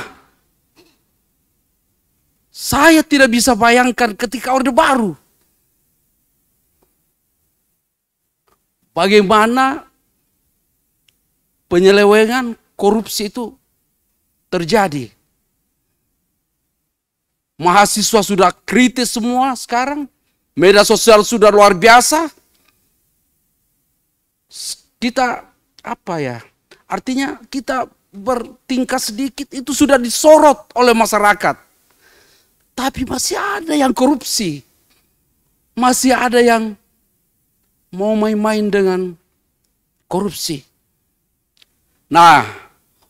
saya tidak bisa bayangkan ketika Orde Baru, bagaimana penyelewengan korupsi itu terjadi. Mahasiswa sudah kritis semua sekarang. Media sosial sudah luar biasa. Kita artinya kita bertingkah sedikit itu sudah disorot oleh masyarakat. Tapi masih ada yang korupsi. Masih ada yang mau main-main dengan korupsi. Nah,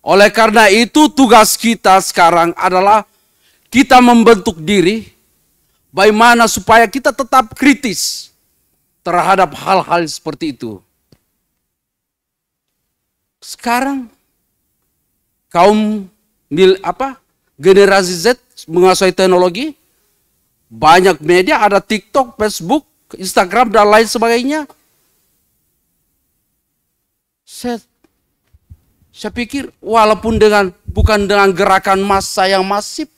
oleh karena itu tugas kita sekarang adalah kita membentuk diri, Bagaimana supaya kita tetap kritis terhadap hal-hal seperti itu. Sekarang kaum generasi Z menguasai teknologi, banyak media, ada TikTok, Facebook, Instagram dan lain sebagainya. Saya pikir walaupun bukan dengan gerakan massa yang masif,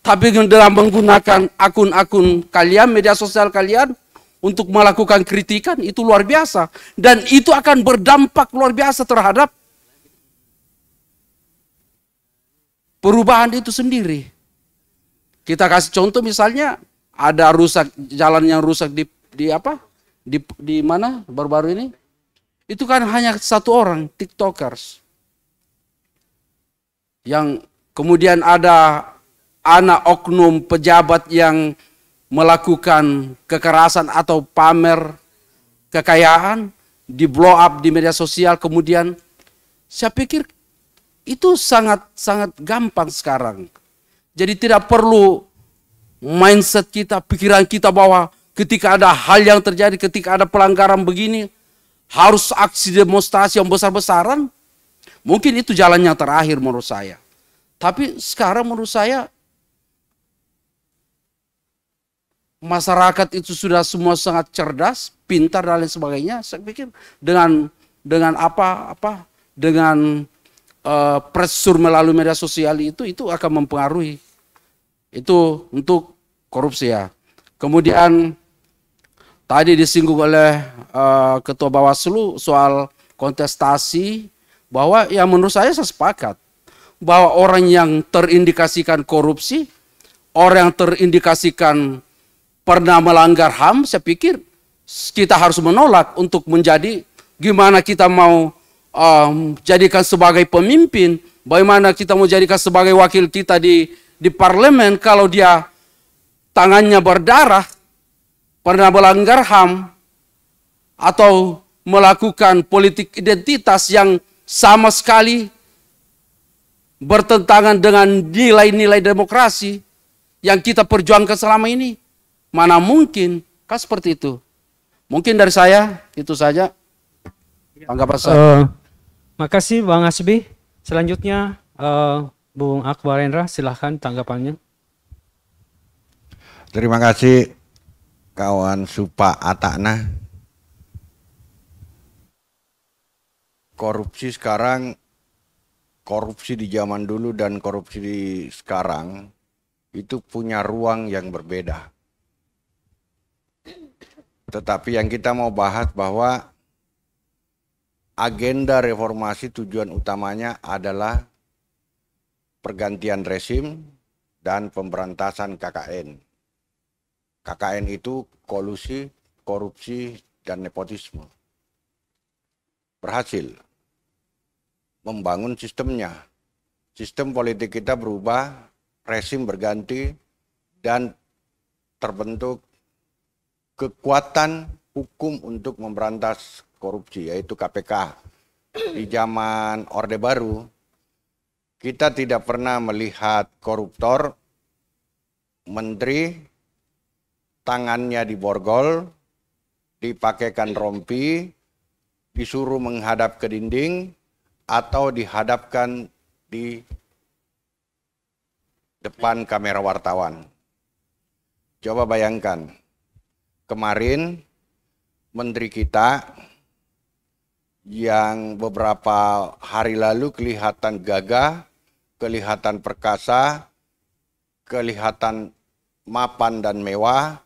tapi dengan menggunakan akun-akun kalian, media sosial kalian untuk melakukan kritikan, itu luar biasa. Dan itu akan berdampak luar biasa terhadap perubahan itu sendiri. Kita kasih contoh misalnya, ada jalan yang rusak di mana baru-baru ini. Itu kan hanya satu orang, TikTokers. Yang kemudian ada anak oknum pejabat yang melakukan kekerasan atau pamer kekayaan, di blow up di media sosial, kemudian saya pikir itu sangat gampang sekarang. Jadi tidak perlu mindset kita, pikiran kita bahwa ketika ada hal yang terjadi, ketika ada pelanggaran begini, harus aksi demonstrasi yang besar-besaran. Mungkin itu jalannya terakhir menurut saya. Tapi sekarang menurut saya masyarakat itu sudah semua sangat cerdas, pintar dan lain sebagainya. Saya pikir dengan pressure melalui media sosial itu akan mempengaruhi. Itu untuk korupsi ya. Kemudian tadi disinggung oleh Ketua Bawaslu soal kontestasi, bahwa ya menurut saya sepakat bahwa orang yang terindikasikan korupsi, orang yang terindikasikan pernah melanggar HAM, saya pikir kita harus menolak untuk menjadi, gimana kita mau jadikan sebagai pemimpin, bagaimana kita mau jadikan sebagai wakil kita di parlemen kalau dia tangannya berdarah, pernah melanggar HAM, atau melakukan politik identitas yang sama sekali bertentangan dengan nilai-nilai demokrasi yang kita perjuangkan selama ini. Mana mungkin, kan seperti itu. Mungkin dari saya, itu saja. Tanggapan saya. Makasih Bang Hasbi. Selanjutnya Bung Akbar Endra, silahkan tanggapannya. Terima kasih kawan Supa Atakna. Korupsi sekarang, korupsi di zaman dulu dan korupsi di sekarang itu punya ruang yang berbeda. Tetapi yang kita mau bahas bahwa agenda reformasi tujuan utamanya adalah pergantian rezim dan pemberantasan KKN. KKN itu kolusi, korupsi, dan nepotisme. Berhasil membangun sistemnya. Sistem politik kita berubah, rezim berganti, dan terbentuk kekuatan hukum untuk memberantas korupsi, yaitu KPK. Di zaman Orde Baru, kita tidak pernah melihat koruptor, menteri, tangannya diborgol, dipakaikan rompi, disuruh menghadap ke dinding, atau dihadapkan di depan kamera wartawan. Coba bayangkan, kemarin menteri kita yang beberapa hari lalu kelihatan gagah, kelihatan perkasa, kelihatan mapan dan mewah,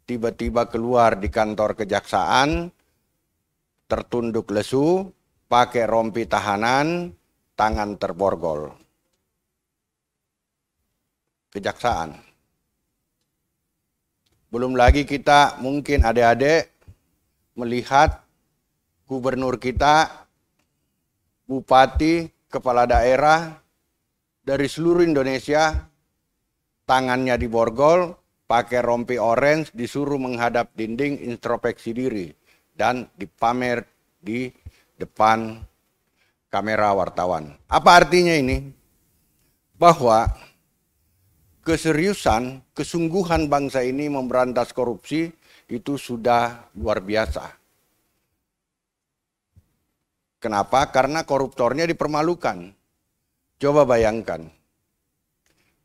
tiba-tiba keluar di kantor kejaksaan, tertunduk lesu, pakai rompi tahanan, tangan terborgol. Kejaksaan. Belum lagi kita mungkin adik-adik melihat gubernur kita, bupati, kepala daerah dari seluruh Indonesia, tangannya diborgol, pakai rompi orange, disuruh menghadap dinding, introspeksi diri, dan dipamer di depan kamera wartawan. Apa artinya ini? Bahwa keseriusan, kesungguhan bangsa ini memberantas korupsi itu sudah luar biasa. Kenapa? Karena koruptornya dipermalukan. Coba bayangkan,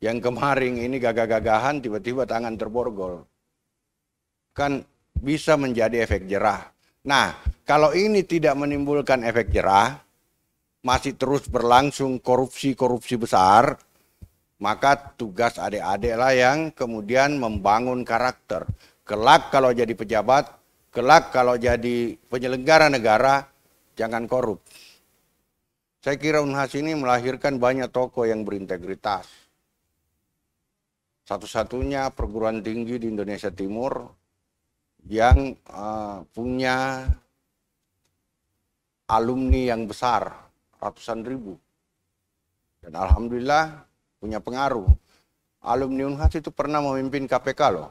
yang kemarin ini gagah-gagahan tiba-tiba tangan terborgol. Kan bisa menjadi efek jerah. Nah, kalau ini tidak menimbulkan efek jerah, masih terus berlangsung korupsi-korupsi besar, maka tugas adik-adik lah yang kemudian membangun karakter. Kelak kalau jadi pejabat, kelak kalau jadi penyelenggara negara, jangan korup. Saya kira Unhas ini melahirkan banyak tokoh yang berintegritas. Satu-satunya perguruan tinggi di Indonesia Timur yang punya alumni yang besar, ratusan ribu. Dan alhamdulillah punya pengaruh. Alumni Unhas itu pernah memimpin KPK loh.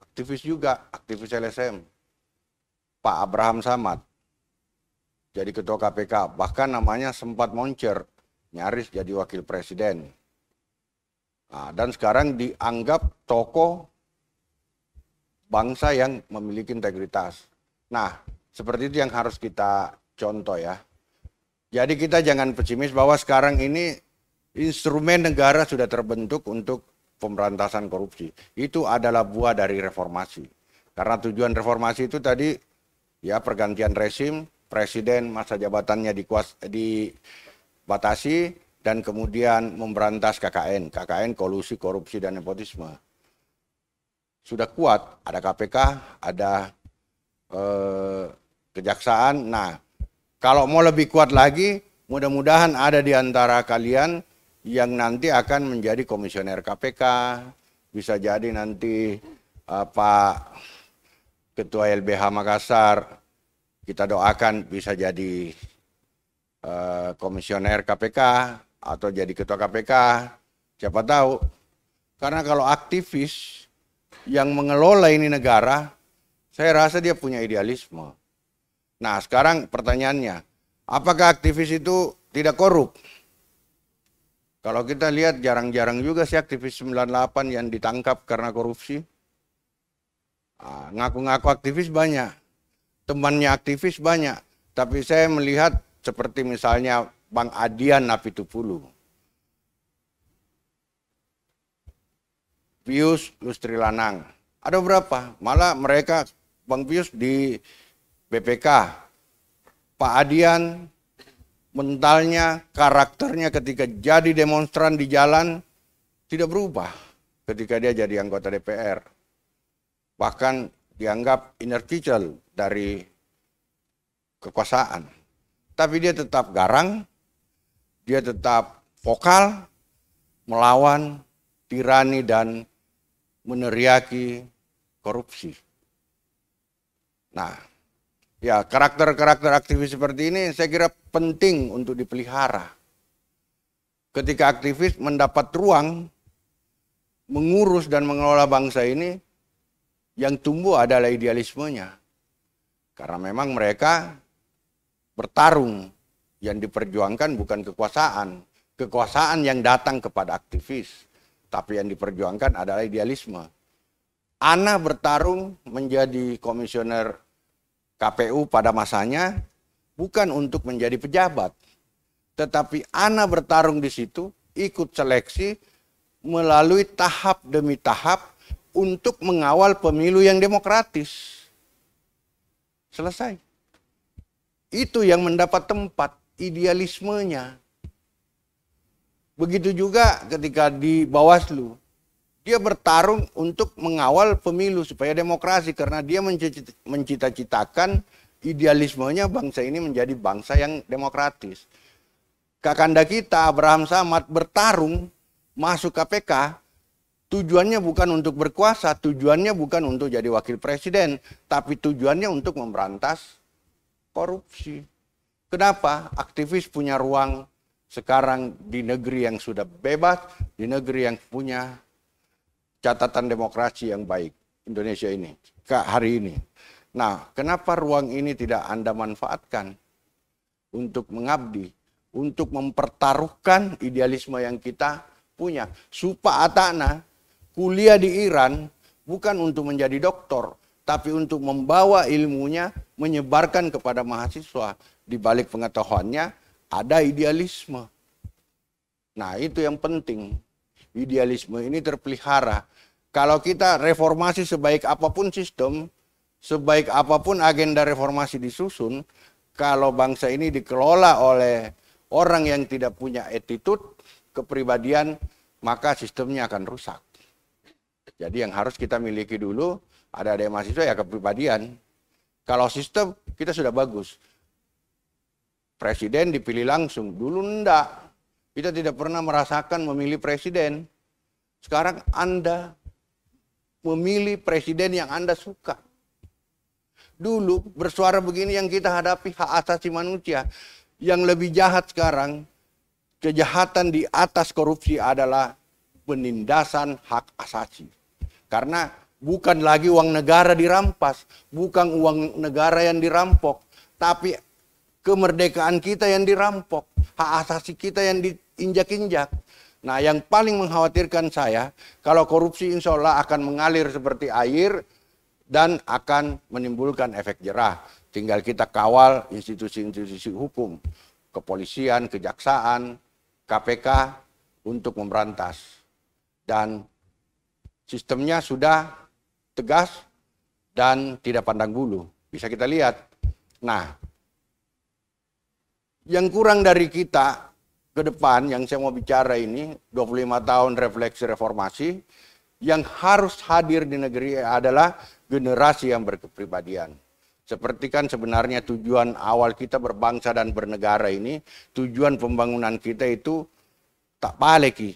Aktivis juga, aktivis LSM. Pak Abraham Samad jadi ketua KPK, bahkan namanya sempat moncer, nyaris jadi wakil presiden. Nah, dan sekarang dianggap tokoh bangsa yang memiliki integritas. Nah, seperti itu yang harus kita contoh ya. Jadi kita jangan pesimis bahwa sekarang ini instrumen negara sudah terbentuk untuk pemberantasan korupsi. Itu adalah buah dari reformasi. Karena tujuan reformasi itu tadi ya pergantian rezim, presiden masa jabatannya dibatasi, dan kemudian memberantas KKN. KKN kolusi, korupsi, dan nepotisme. Sudah kuat, ada KPK, ada kejaksaan. Nah, kalau mau lebih kuat lagi, mudah-mudahan ada di antara kalian yang nanti akan menjadi komisioner KPK, bisa jadi nanti Pak Ketua LBH Makassar, kita doakan bisa jadi komisioner KPK atau jadi ketua KPK, siapa tahu. Karena kalau aktivis yang mengelola ini negara, saya rasa dia punya idealisme. Nah sekarang pertanyaannya, apakah aktivis itu tidak korup? Kalau kita lihat jarang-jarang juga sih aktivis 98 yang ditangkap karena korupsi. Ngaku-ngaku aktivis banyak, temannya aktivis banyak. Tapi saya melihat seperti misalnya Bang Adian Napitupulu, Pius Lustri Lanang. Ada berapa? Malah mereka, Bang Pius di BPK, Pak Adian mentalnya, karakternya ketika jadi demonstran di jalan tidak berubah ketika dia jadi anggota DPR. Bahkan dianggap inner circle dari kekuasaan. Tapi dia tetap garang, dia tetap vokal, melawan tirani dan meneriaki korupsi. Nah, ya karakter-karakter aktivis seperti ini saya kira penting untuk dipelihara. Ketika aktivis mendapat ruang mengurus dan mengelola bangsa ini, yang tumbuh adalah idealismenya. Karena memang mereka bertarung, yang diperjuangkan bukan kekuasaan. Kekuasaan yang datang kepada aktivis, tapi yang diperjuangkan adalah idealisme. Ana bertarung menjadi komisioner KPU pada masanya bukan untuk menjadi pejabat, tetapi Ana bertarung di situ, ikut seleksi melalui tahap demi tahap untuk mengawal pemilu yang demokratis. Selesai. Itu yang mendapat tempat, idealismenya. Begitu juga ketika di Bawaslu, dia bertarung untuk mengawal pemilu supaya demokrasi, karena dia mencita-citakan idealismenya bangsa ini menjadi bangsa yang demokratis. Kakanda kita Abraham Samad bertarung masuk KPK, tujuannya bukan untuk berkuasa, tujuannya bukan untuk jadi wakil presiden, tapi tujuannya untuk memberantas korupsi. Kenapa? Aktivis punya ruang sekarang di negeri yang sudah bebas, di negeri yang punya catatan demokrasi yang baik, Indonesia ini, hari ini. Nah, kenapa ruang ini tidak Anda manfaatkan untuk mengabdi, untuk mempertaruhkan idealisme yang kita punya. Supa Atana kuliah di Iran bukan untuk menjadi doktor, tapi untuk membawa ilmunya, menyebarkan kepada mahasiswa. Di balik pengetahuannya ada idealisme. Nah, itu yang penting. Idealisme ini terpelihara. Kalau kita reformasi sebaik apapun sistem, sebaik apapun agenda reformasi disusun, kalau bangsa ini dikelola oleh orang yang tidak punya attitude, kepribadian, maka sistemnya akan rusak. Jadi yang harus kita miliki dulu, ada mahasiswa ya kepribadian. Kalau sistem, kita sudah bagus. Presiden dipilih langsung, dulu enggak. Kita tidak pernah merasakan memilih presiden. Sekarang Anda memilih presiden yang Anda suka. Dulu bersuara begini yang kita hadapi hak asasi manusia. Yang lebih jahat sekarang, kejahatan di atas korupsi adalah penindasan hak asasi. Karena bukan lagi uang negara dirampas, bukan uang negara yang dirampok, tapi kemerdekaan kita yang dirampok, hak asasi kita yang diinjak-injak. Nah, yang paling mengkhawatirkan saya, kalau korupsi insya Allah akan mengalir seperti air dan akan menimbulkan efek jerah. Tinggal kita kawal institusi-institusi hukum, kepolisian, kejaksaan, KPK untuk memberantas. Dan sistemnya sudah tegas dan tidak pandang bulu. Bisa kita lihat. Nah, yang kurang dari kita ke depan yang saya mau bicara ini, 25 tahun refleksi reformasi, yang harus hadir di negeri adalah generasi yang berkepribadian. Seperti kan sebenarnya tujuan awal kita berbangsa dan bernegara ini, tujuan pembangunan kita itu tak paleki.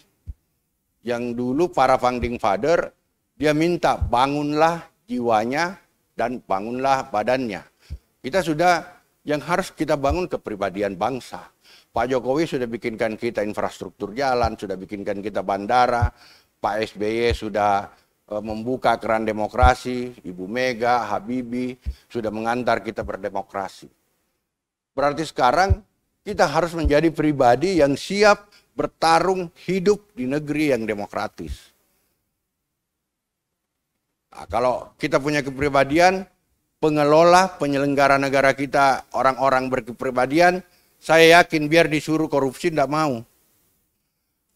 Yang dulu para founding father, dia minta bangunlah jiwanya dan bangunlah badannya. Kita sudah, yang harus kita bangun kepribadian bangsa. Pak Jokowi sudah bikinkan kita infrastruktur jalan, sudah bikinkan kita bandara, Pak SBY sudah membuka keran demokrasi, Ibu Mega, Habibie sudah mengantar kita berdemokrasi. Berarti sekarang kita harus menjadi pribadi yang siap bertarung hidup di negeri yang demokratis. Nah, kalau kita punya kepribadian, pengelola, penyelenggara negara kita, orang-orang berkepribadian, saya yakin biar disuruh korupsi tidak mau.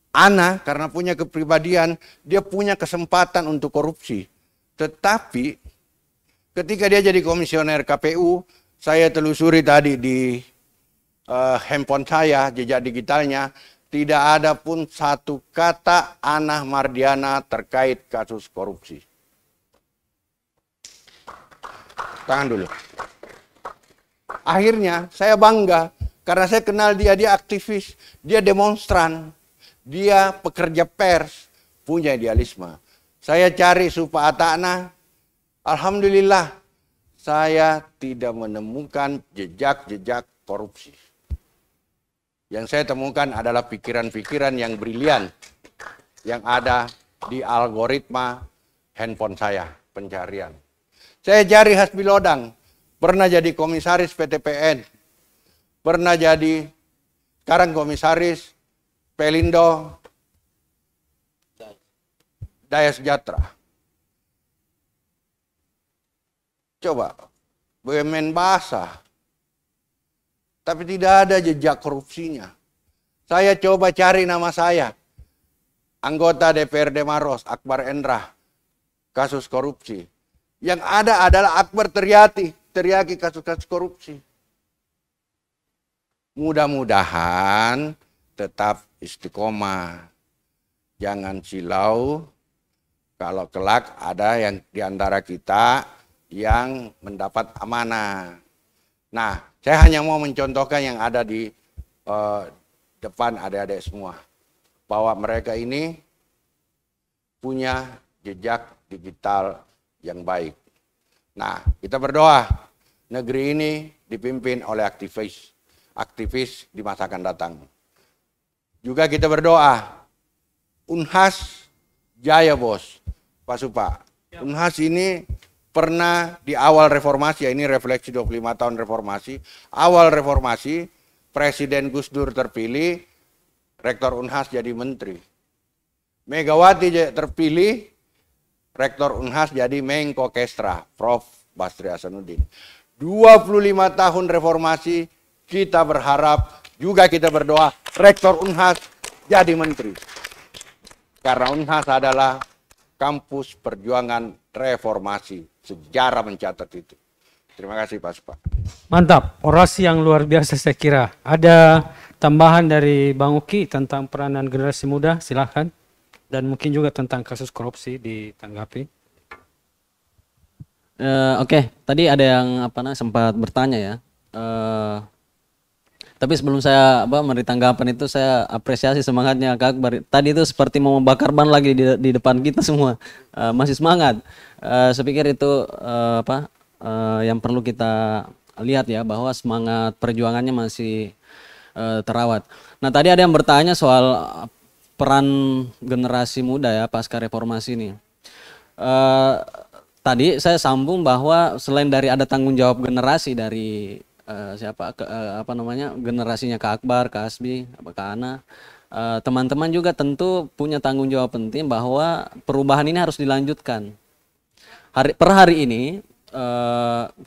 Ana karena punya kepribadian, dia punya kesempatan untuk korupsi. Tetapi ketika dia jadi komisioner KPU, saya telusuri tadi di handphone saya, jejak digitalnya, tidak ada pun satu kata Ana Mardiana terkait kasus korupsi. Tangan dulu. Akhirnya saya bangga karena saya kenal dia aktivis, dia demonstran, dia pekerja pers, punya idealisme. Saya cari Supa Atana, alhamdulillah saya tidak menemukan jejak-jejak korupsi. Yang saya temukan adalah pikiran-pikiran yang brilian yang ada di algoritma handphone saya, pencarian. Saya cari Hasbi Lodang, pernah jadi komisaris PTPN, pernah jadi sekarang komisaris Pelindo Daya Sejahtera. Coba, BUMN basah, tapi tidak ada jejak korupsinya. Saya coba cari nama saya, anggota DPRD Maros, Akbar Endra, kasus korupsi. Yang ada adalah Akbar teriaki kasus-kasus korupsi. Mudah-mudahan tetap istiqomah. Jangan silau kalau kelak ada yang di antara kita yang mendapat amanah. Nah, saya hanya mau mencontohkan yang ada di depan adik-adik semua. Bahwa mereka ini punya jejak digital yang baik. Nah, kita berdoa negeri ini dipimpin oleh aktivis di masa akan datang. Juga kita berdoa Unhas jaya bos, Pak Supa. Unhas ini pernah di awal reformasi, ya ini refleksi 25 tahun reformasi. Awal reformasi, Presiden Gus Dur terpilih, Rektor Unhas jadi menteri. Megawati terpilih, Rektor Unhas jadi Menko Kestra, Prof. Basri Hasanuddin. 25 tahun reformasi, kita berharap, juga kita berdoa, Rektor Unhas jadi menteri. Karena Unhas adalah kampus perjuangan reformasi, sejarah mencatat itu. Terima kasih Pak Supa. Mantap, orasi yang luar biasa saya kira. Ada tambahan dari Bang Uki tentang peranan generasi muda, silahkan. Dan mungkin juga tentang kasus korupsi ditanggapi. Oke, tadi ada yang sempat bertanya ya. Tapi sebelum saya memberi tanggapan itu, saya apresiasi semangatnya Kak Akbar. Tadi itu seperti mau membakar ban lagi di depan kita semua. Masih semangat. Saya pikir itu yang perlu kita lihat ya, bahwa semangat perjuangannya masih terawat. Nah, tadi ada yang bertanya soal peran generasi muda ya pasca reformasi ini. Tadi saya sambung bahwa selain dari ada tanggung jawab generasi dari generasinya Kak Akbar, Kak Hasbi, Kak Ana, teman-teman juga tentu punya tanggung jawab penting bahwa perubahan ini harus dilanjutkan. Per hari ini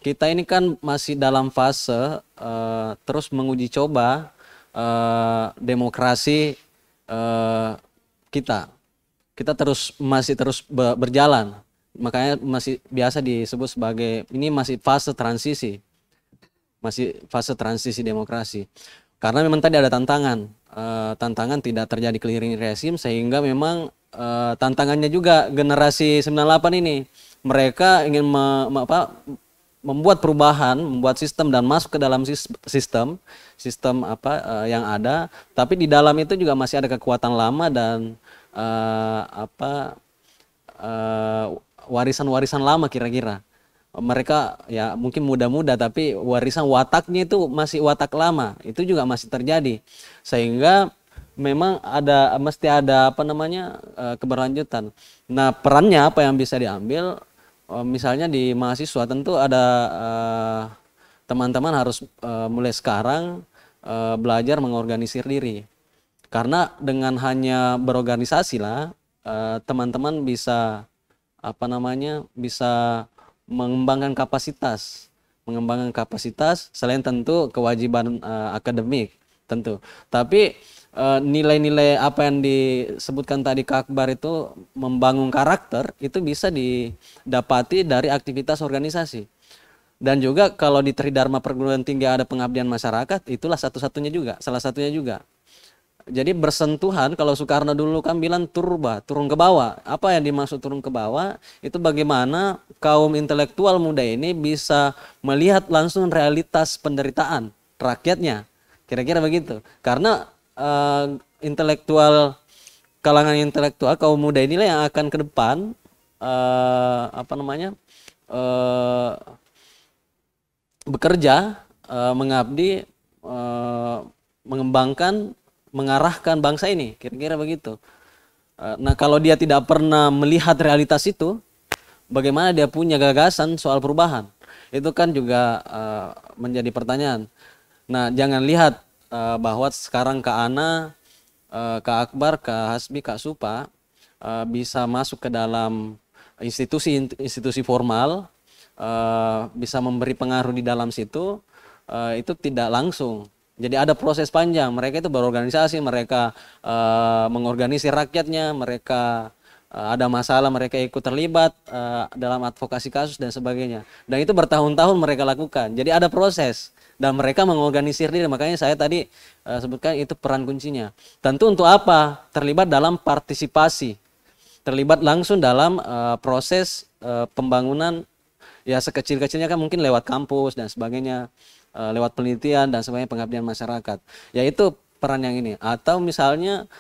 kita ini kan masih dalam fase terus menguji coba demokrasi kita masih terus berjalan, makanya masih biasa disebut sebagai ini masih fase transisi demokrasi, karena memang tadi ada tantangan tidak terjadi clearing rezim, sehingga memang tantangannya juga generasi 98 ini, mereka ingin membuat perubahan, membuat sistem dan masuk ke dalam sistem yang ada, tapi di dalam itu juga masih ada kekuatan lama dan warisan-warisan lama kira-kira. Mereka ya mungkin muda-muda, tapi warisan wataknya itu masih watak lama, itu juga masih terjadi, sehingga memang mesti ada keberlanjutan. Nah, perannya apa yang bisa diambil? Misalnya di mahasiswa tentu ada teman-teman harus mulai sekarang belajar mengorganisir diri, karena dengan hanya berorganisasi lah teman-teman bisa bisa mengembangkan kapasitas selain tentu kewajiban akademik tentu, tapi nilai-nilai apa yang disebutkan tadi Kak Akbar itu membangun karakter, itu bisa didapati dari aktivitas organisasi. Dan juga kalau di Tridharma Perguruan Tinggi ada pengabdian masyarakat, itulah salah satunya juga. Jadi bersentuhan, kalau Soekarno dulu kan bilang turun ke bawah. Apa yang dimaksud turun ke bawah? Itu bagaimana kaum intelektual muda ini bisa melihat langsung realitas penderitaan rakyatnya. Kira-kira begitu. Karena kalangan intelektual kaum muda inilah yang akan ke depan bekerja, mengabdi, mengembangkan, mengarahkan bangsa ini, kira-kira begitu. Nah, kalau dia tidak pernah melihat realitas itu, bagaimana dia punya gagasan soal perubahan? Itu kan juga menjadi pertanyaan. Nah, jangan lihat bahwa sekarang Kak Ana, Kak Akbar, Kak Hasbi, Kak Supa bisa masuk ke dalam institusi formal, bisa memberi pengaruh di dalam situ, itu tidak langsung. Jadi ada proses panjang, mereka itu berorganisasi, mereka mengorganisir rakyatnya, mereka ada masalah, mereka ikut terlibat dalam advokasi kasus dan sebagainya. Dan itu bertahun-tahun mereka lakukan, jadi ada proses. Dan mereka mengorganisir diri, makanya saya tadi sebutkan itu peran kuncinya. Tentu untuk apa? Terlibat dalam partisipasi, terlibat langsung dalam proses pembangunan, ya sekecil-kecilnya kan mungkin lewat kampus dan sebagainya, lewat penelitian dan sebagainya, pengabdian masyarakat. Ya itu peran yang ini. Atau misalnya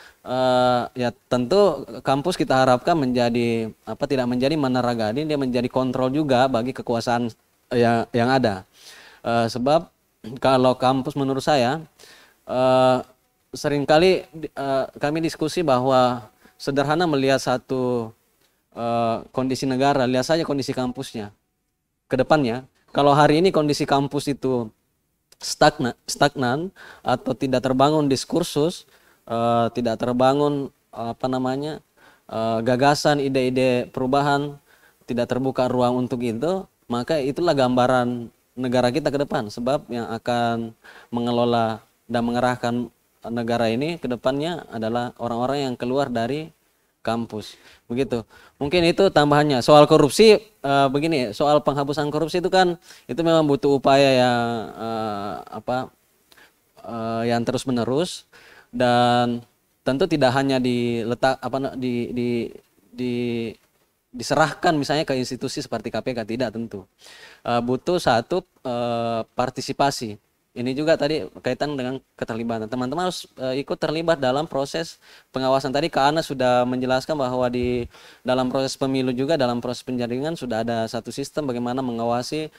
ya tentu kampus kita harapkan menjadi tidak menjadi Menara Gading, dia menjadi kontrol juga bagi kekuasaan yang ada. Sebab kalau kampus menurut saya seringkali kami diskusi bahwa sederhana melihat satu kondisi negara, lihat saja kondisi kampusnya ke depannya. Kalau hari ini kondisi kampus itu stagnan atau tidak terbangun diskursus, tidak terbangun gagasan, ide-ide perubahan, tidak terbuka ruang untuk itu, maka itulah gambaran negara kita ke depan. Sebab yang akan mengelola dan mengerahkan negara ini ke depannya adalah orang-orang yang keluar dari kampus. Begitu. Mungkin itu tambahannya. Soal korupsi, begini, soal penghapusan korupsi itu kan itu memang butuh upaya yang yang terus-menerus, dan tentu tidak hanya diserahkan misalnya ke institusi seperti KPK, tidak, tentu. Butuh satu partisipasi. Ini juga tadi kaitan dengan keterlibatan. Teman-teman harus ikut terlibat dalam proses pengawasan. Tadi Kak Ana sudah menjelaskan bahwa di dalam proses pemilu juga, dalam proses penjaringan sudah ada satu sistem bagaimana mengawasi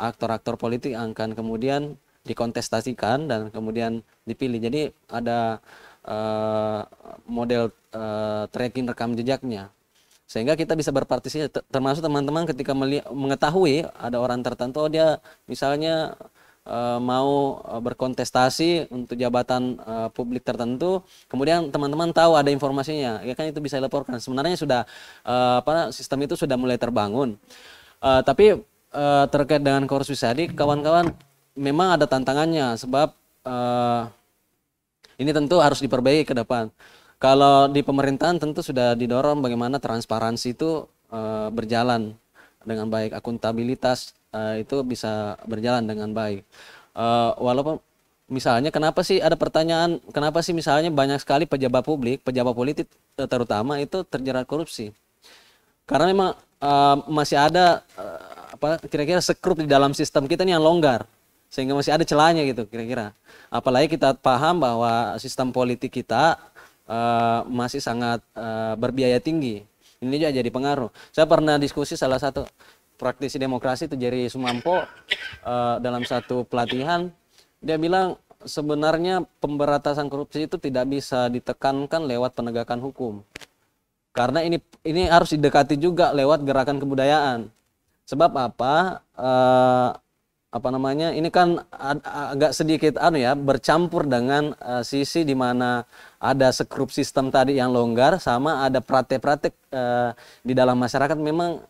aktor-aktor politik yang akan kemudian dikontestasikan dan kemudian dipilih. Jadi ada model tracking rekam jejaknya, sehingga kita bisa berpartisipasi, termasuk teman-teman ketika mengetahui ada orang tertentu, dia misalnya mau berkontestasi untuk jabatan publik tertentu, kemudian teman-teman tahu ada informasinya, ya kan, itu bisa dilaporkan. Sebenarnya sudah sistem itu sudah mulai terbangun. Tapi terkait dengan korupsi tadi, kawan-kawan, memang ada tantangannya, sebab ini tentu harus diperbaiki ke depan. Kalau di pemerintahan tentu sudah didorong bagaimana transparansi itu berjalan dengan baik, akuntabilitas itu bisa berjalan dengan baik. Walaupun misalnya kenapa sih ada pertanyaan, kenapa sih misalnya banyak sekali pejabat publik, pejabat politik terutama itu terjerat korupsi? Karena memang masih ada kira-kira sekrup di dalam sistem kita ini yang longgar, sehingga masih ada celahnya gitu kira-kira. Apalagi kita paham bahwa sistem politik kita masih sangat berbiaya tinggi. Ini juga jadi pengaruh. Saya pernah diskusi salah satu praktisi demokrasi itu, Jerry Sumampo, dalam satu pelatihan, dia bilang sebenarnya pemberantasan korupsi itu tidak bisa ditekankan lewat penegakan hukum, karena ini harus didekati juga lewat gerakan kebudayaan. Sebab ini kan agak sedikit bercampur dengan sisi di mana ada sekrup sistem tadi yang longgar, sama ada praktek-praktek di dalam masyarakat memang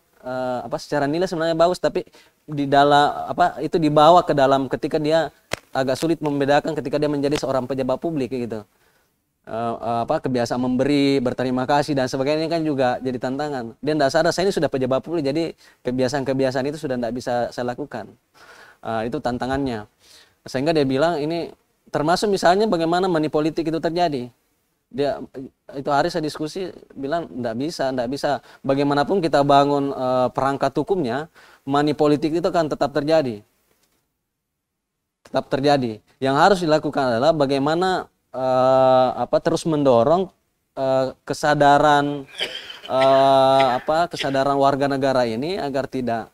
secara nilai sebenarnya bagus, tapi di dalam itu dibawa ke dalam ketika dia agak sulit membedakan ketika dia menjadi seorang pejabat publik gitu. Kebiasaan memberi, berterima kasih dan sebagainya, ini kan juga jadi tantangan. Dia tidak sadar saya ini sudah pejabat publik, jadi kebiasaan-kebiasaan itu sudah tidak bisa saya lakukan. Itu tantangannya. Sehingga dia bilang ini termasuk misalnya bagaimana money politik itu terjadi. Dia itu hari saya diskusi bilang tidak bisa. Bagaimanapun kita bangun perangkat hukumnya, money politik itu kan tetap terjadi. Yang harus dilakukan adalah bagaimana terus mendorong kesadaran kesadaran warga negara ini agar tidak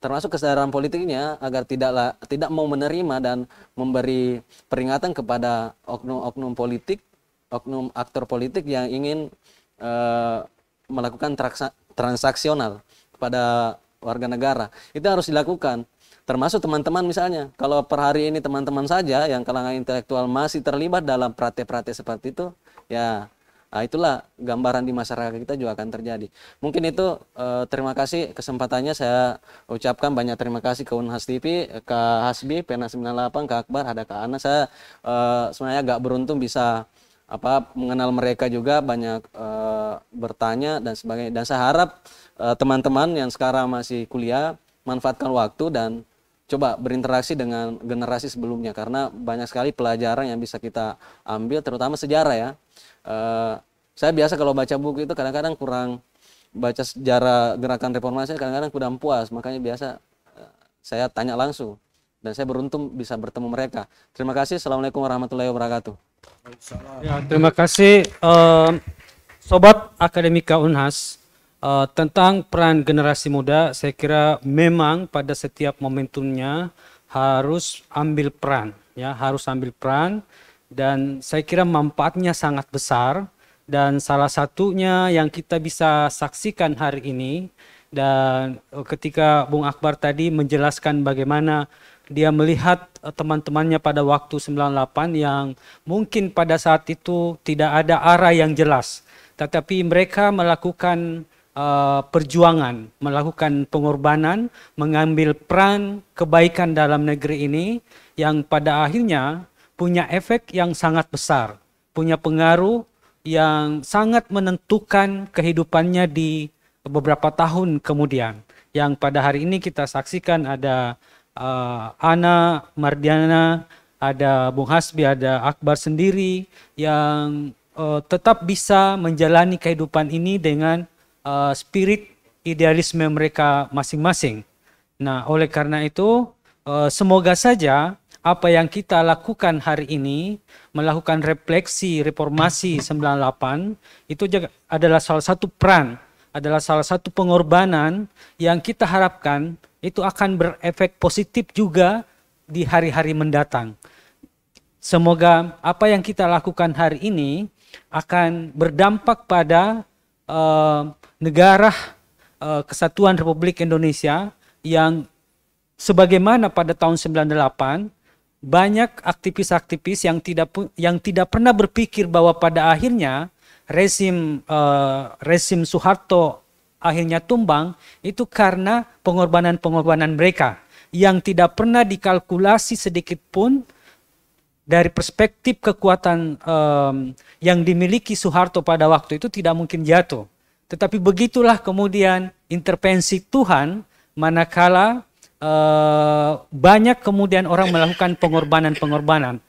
termasuk kesadaran politiknya agar tidak mau menerima dan memberi peringatan kepada oknum-oknum politik, oknum aktor politik yang ingin melakukan transaksional kepada warga negara. Itu harus dilakukan. Termasuk teman-teman misalnya, kalau per hari ini teman-teman saja yang kalangan intelektual masih terlibat dalam praktek-praktek seperti itu, ya itulah gambaran di masyarakat kita juga akan terjadi. Mungkin itu, terima kasih kesempatannya saya ucapkan banyak terima kasih ke Unhas TV, ke Hasbi, Pena 98, ke Akbar, ada Kak Ana. Saya sebenarnya agak beruntung bisa mengenal mereka juga, banyak bertanya dan sebagainya. Dan saya harap teman-teman yang sekarang masih kuliah manfaatkan waktu dan coba berinteraksi dengan generasi sebelumnya, karena banyak sekali pelajaran yang bisa kita ambil, terutama sejarah ya. Saya biasa kalau baca buku itu kadang-kadang kurang, baca sejarah gerakan reformasi kadang-kadang kurang puas, makanya biasa saya tanya langsung, dan saya beruntung bisa bertemu mereka. Terima kasih. Assalamualaikum warahmatullahi wabarakatuh. Ya, terima kasih Sobat Akademika Unhas. Tentang peran generasi muda, saya kira memang pada setiap momentumnya harus ambil peran, ya, harus ambil peran, dan saya kira manfaatnya sangat besar. Dan salah satunya yang kita bisa saksikan hari ini, dan ketika Bung Akbar tadi menjelaskan bagaimana dia melihat teman-temannya pada waktu 98 yang mungkin pada saat itu tidak ada arah yang jelas. tetapi mereka melakukan perjuangan, melakukan pengorbanan, mengambil peran kebaikan dalam negeri ini yang pada akhirnya punya efek yang sangat besar, punya pengaruh yang sangat menentukan kehidupannya di beberapa tahun kemudian. Yang pada hari ini kita saksikan ada Ana, Mardiana, ada Bung Hasbi, ada Akbar sendiri yang tetap bisa menjalani kehidupan ini dengan spirit idealisme mereka masing-masing. Nah, oleh karena itu, semoga saja apa yang kita lakukan hari ini, melakukan refleksi reformasi 98, itu juga adalah salah satu peran, adalah salah satu pengorbanan yang kita harapkan itu akan berefek positif juga di hari-hari mendatang. Semoga apa yang kita lakukan hari ini akan berdampak pada negara Kesatuan Republik Indonesia yang sebagaimana pada tahun 98 banyak aktivis-aktivis yang tidak pernah berpikir bahwa pada akhirnya rezim Soeharto akhirnya tumbang itu karena pengorbanan-pengorbanan mereka yang tidak pernah dikalkulasi sedikit pun dari perspektif kekuatan yang dimiliki Soeharto pada waktu itu tidak mungkin jatuh. Tetapi begitulah kemudian intervensi Tuhan manakala banyak kemudian orang melakukan pengorbanan-pengorbanan.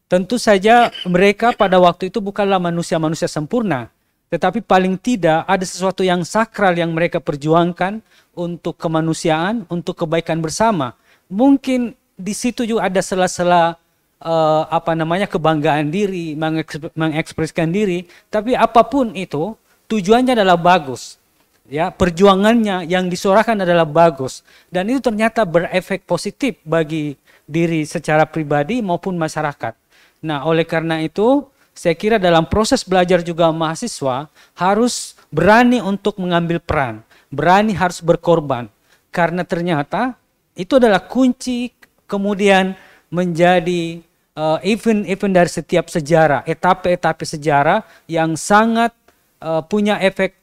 Tentu saja mereka pada waktu itu bukanlah manusia-manusia sempurna, tetapi paling tidak ada sesuatu yang sakral yang mereka perjuangkan untuk kemanusiaan, untuk kebaikan bersama. Mungkin di situ juga ada sela-sela kebanggaan diri, mengekspresikan diri, tapi apapun itu tujuannya adalah bagus. Ya, perjuangannya yang disuarakan adalah bagus dan itu ternyata berefek positif bagi diri secara pribadi maupun masyarakat. Nah, oleh karena itu saya kira dalam proses belajar juga mahasiswa harus berani untuk mengambil peran, berani harus berkorban karena ternyata itu adalah kunci kemudian menjadi event-event dari setiap sejarah, etape-etape sejarah yang sangat punya efek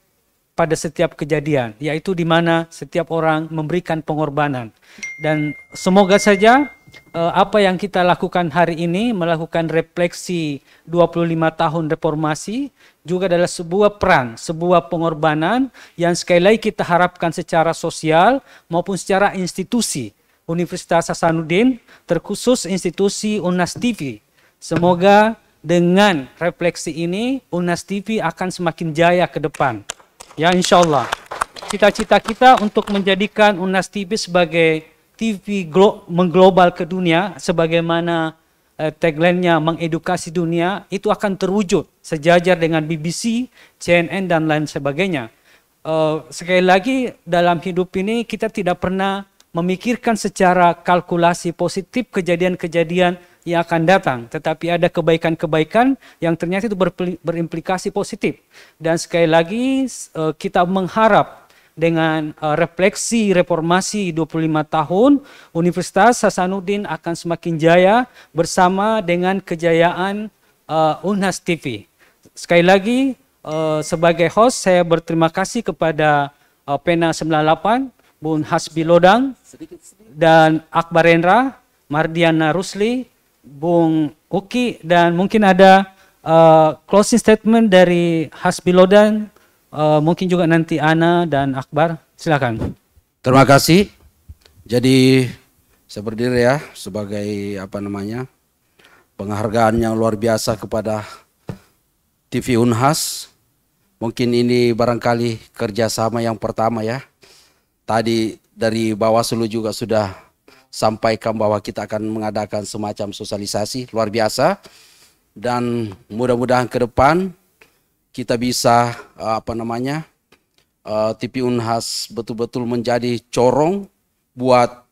pada setiap kejadian, yaitu di mana setiap orang memberikan pengorbanan. Dan semoga saja apa yang kita lakukan hari ini, melakukan refleksi 25 tahun reformasi, juga adalah sebuah peran, sebuah pengorbanan yang sekali lagi kita harapkan secara sosial maupun secara institusi. Universitas Hasanuddin, terkhusus institusi Unas TV. Semoga dengan refleksi ini, Unas TV akan semakin jaya ke depan. Ya, insya Allah. Cita-cita kita untuk menjadikan Unas TV sebagai TV mengglobal ke dunia, sebagaimana tagline-nya mengedukasi dunia, itu akan terwujud sejajar dengan BBC, CNN, dan lain sebagainya. Sekali lagi, dalam hidup ini kita tidak pernah memikirkan secara kalkulasi positif kejadian-kejadian yang akan datang, tetapi ada kebaikan-kebaikan yang ternyata itu berimplikasi positif. Dan sekali lagi kita mengharap dengan refleksi reformasi 25 tahun, Universitas Hasanuddin akan semakin jaya bersama dengan kejayaan Unas TV. Sekali lagi sebagai host saya berterima kasih kepada Pena 98, Bung Hasbi Lodang, dan Akbar Endra, Mardiana Rusli, Bung Uki, dan mungkin ada closing statement dari Hasbi Lodang, mungkin juga nanti Ana dan Akbar, silakan. Terima kasih. Jadi saya berdiri ya sebagai penghargaan yang luar biasa kepada TV Unhas. Mungkin ini barangkali kerjasama yang pertama ya. Tadi dari Bawaslu juga sudah sampaikan bahwa kita akan mengadakan semacam sosialisasi luar biasa. Dan mudah-mudahan ke depan kita bisa TV Unhas betul-betul menjadi corong buat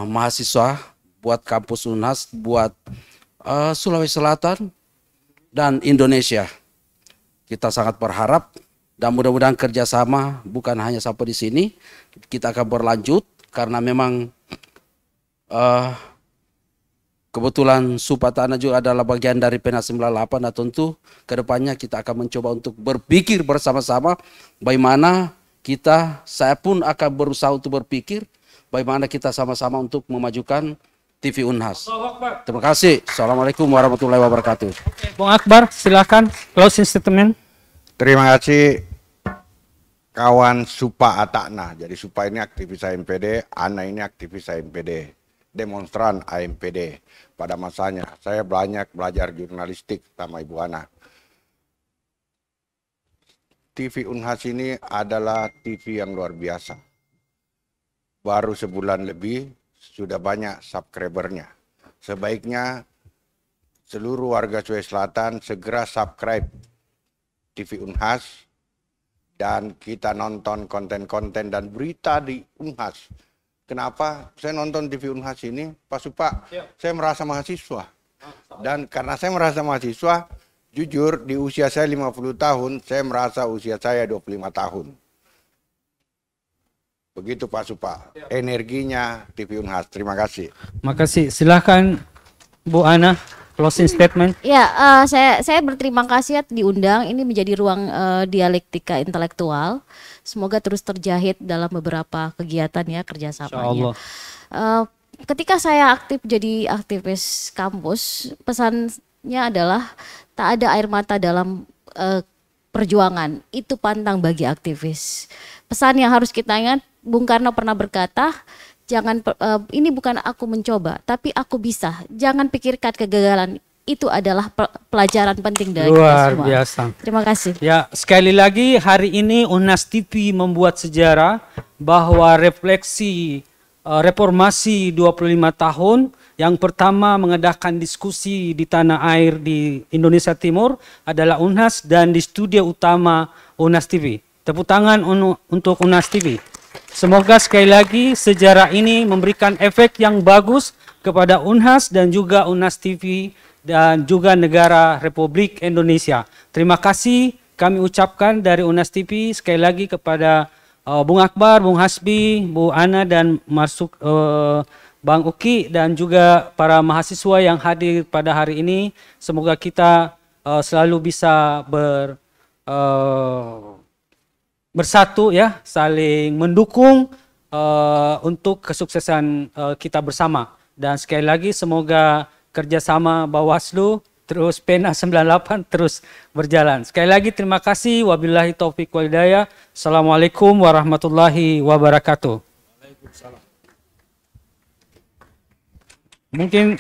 mahasiswa, buat kampus Unhas, buat Sulawesi Selatan dan Indonesia. Kita sangat berharap dan mudah-mudahan kerjasama bukan hanya sampai di sini, kita akan berlanjut karena memang Kebetulan Supatana juga adalah bagian dari PENA 98 dan tentu kedepannya kita akan mencoba untuk berpikir bersama-sama bagaimana saya pun akan berusaha untuk berpikir bagaimana kita sama-sama untuk memajukan TV Unhas. Terima kasih. Assalamualaikum warahmatullahi wabarakatuh. Bung Akbar, silakan closing statement. Terima kasih kawan Supa Atakna. Jadi Supa ini aktivis AMPD, Ana ini aktivis AMPD, demonstran AMPD. Pada masanya saya banyak belajar jurnalistik sama Ibu Ana. TV Unhas ini adalah TV yang luar biasa. Baru sebulan lebih sudah banyak subscribernya. Sebaiknya seluruh warga Sulawesi Selatan segera subscribe TV Unhas dan kita nonton konten-konten dan berita di Unhas. Kenapa saya nonton TV Unhas ini, Pak Supa? Saya merasa mahasiswa. Dan karena saya merasa mahasiswa, jujur di usia saya 50 tahun, saya merasa usia saya 25 tahun. Begitu Pak Supa, energinya TV Unhas. Terima kasih. Makasih. Silakan Bu Ana, closing statement. Ya, saya berterima kasih diundang. Ini menjadi ruang dialektika intelektual. Semoga terus terjahit dalam beberapa kegiatan ya kerjasamanya. Ketika saya aktif jadi aktivis kampus, pesannya adalah tak ada air mata dalam perjuangan. Itu pantang bagi aktivis. Pesan yang harus kita ingat, Bung Karno pernah berkata, jangan ini bukan aku mencoba, tapi aku bisa. Jangan pikirkan kegagalan. Itu adalah pelajaran penting dari kita semua. Luar biasa. Terima kasih. Ya, sekali lagi hari ini Unhas TV membuat sejarah bahwa refleksi reformasi 25 tahun yang pertama mengadakan diskusi di tanah air di Indonesia Timur adalah Unhas dan di studio utama Unhas TV. Tepuk tangan untuk Unhas TV. Semoga sekali lagi sejarah ini memberikan efek yang bagus kepada Unhas dan juga Unhas TV dan juga negara Republik Indonesia. Terima kasih kami ucapkan dari Unhas TV sekali lagi kepada Bung Akbar, Bung Hasbi, Bu Ana dan Bang Uki dan juga para mahasiswa yang hadir pada hari ini. Semoga kita selalu bisa bersatu ya, saling mendukung untuk kesuksesan kita bersama. Dan sekali lagi semoga kerjasama Bawaslu terus PENA 98 terus berjalan. Sekali lagi terima kasih. Wabillahi taufiq wal hidayah. Assalamualaikum warahmatullahi wabarakatuh. Mungkin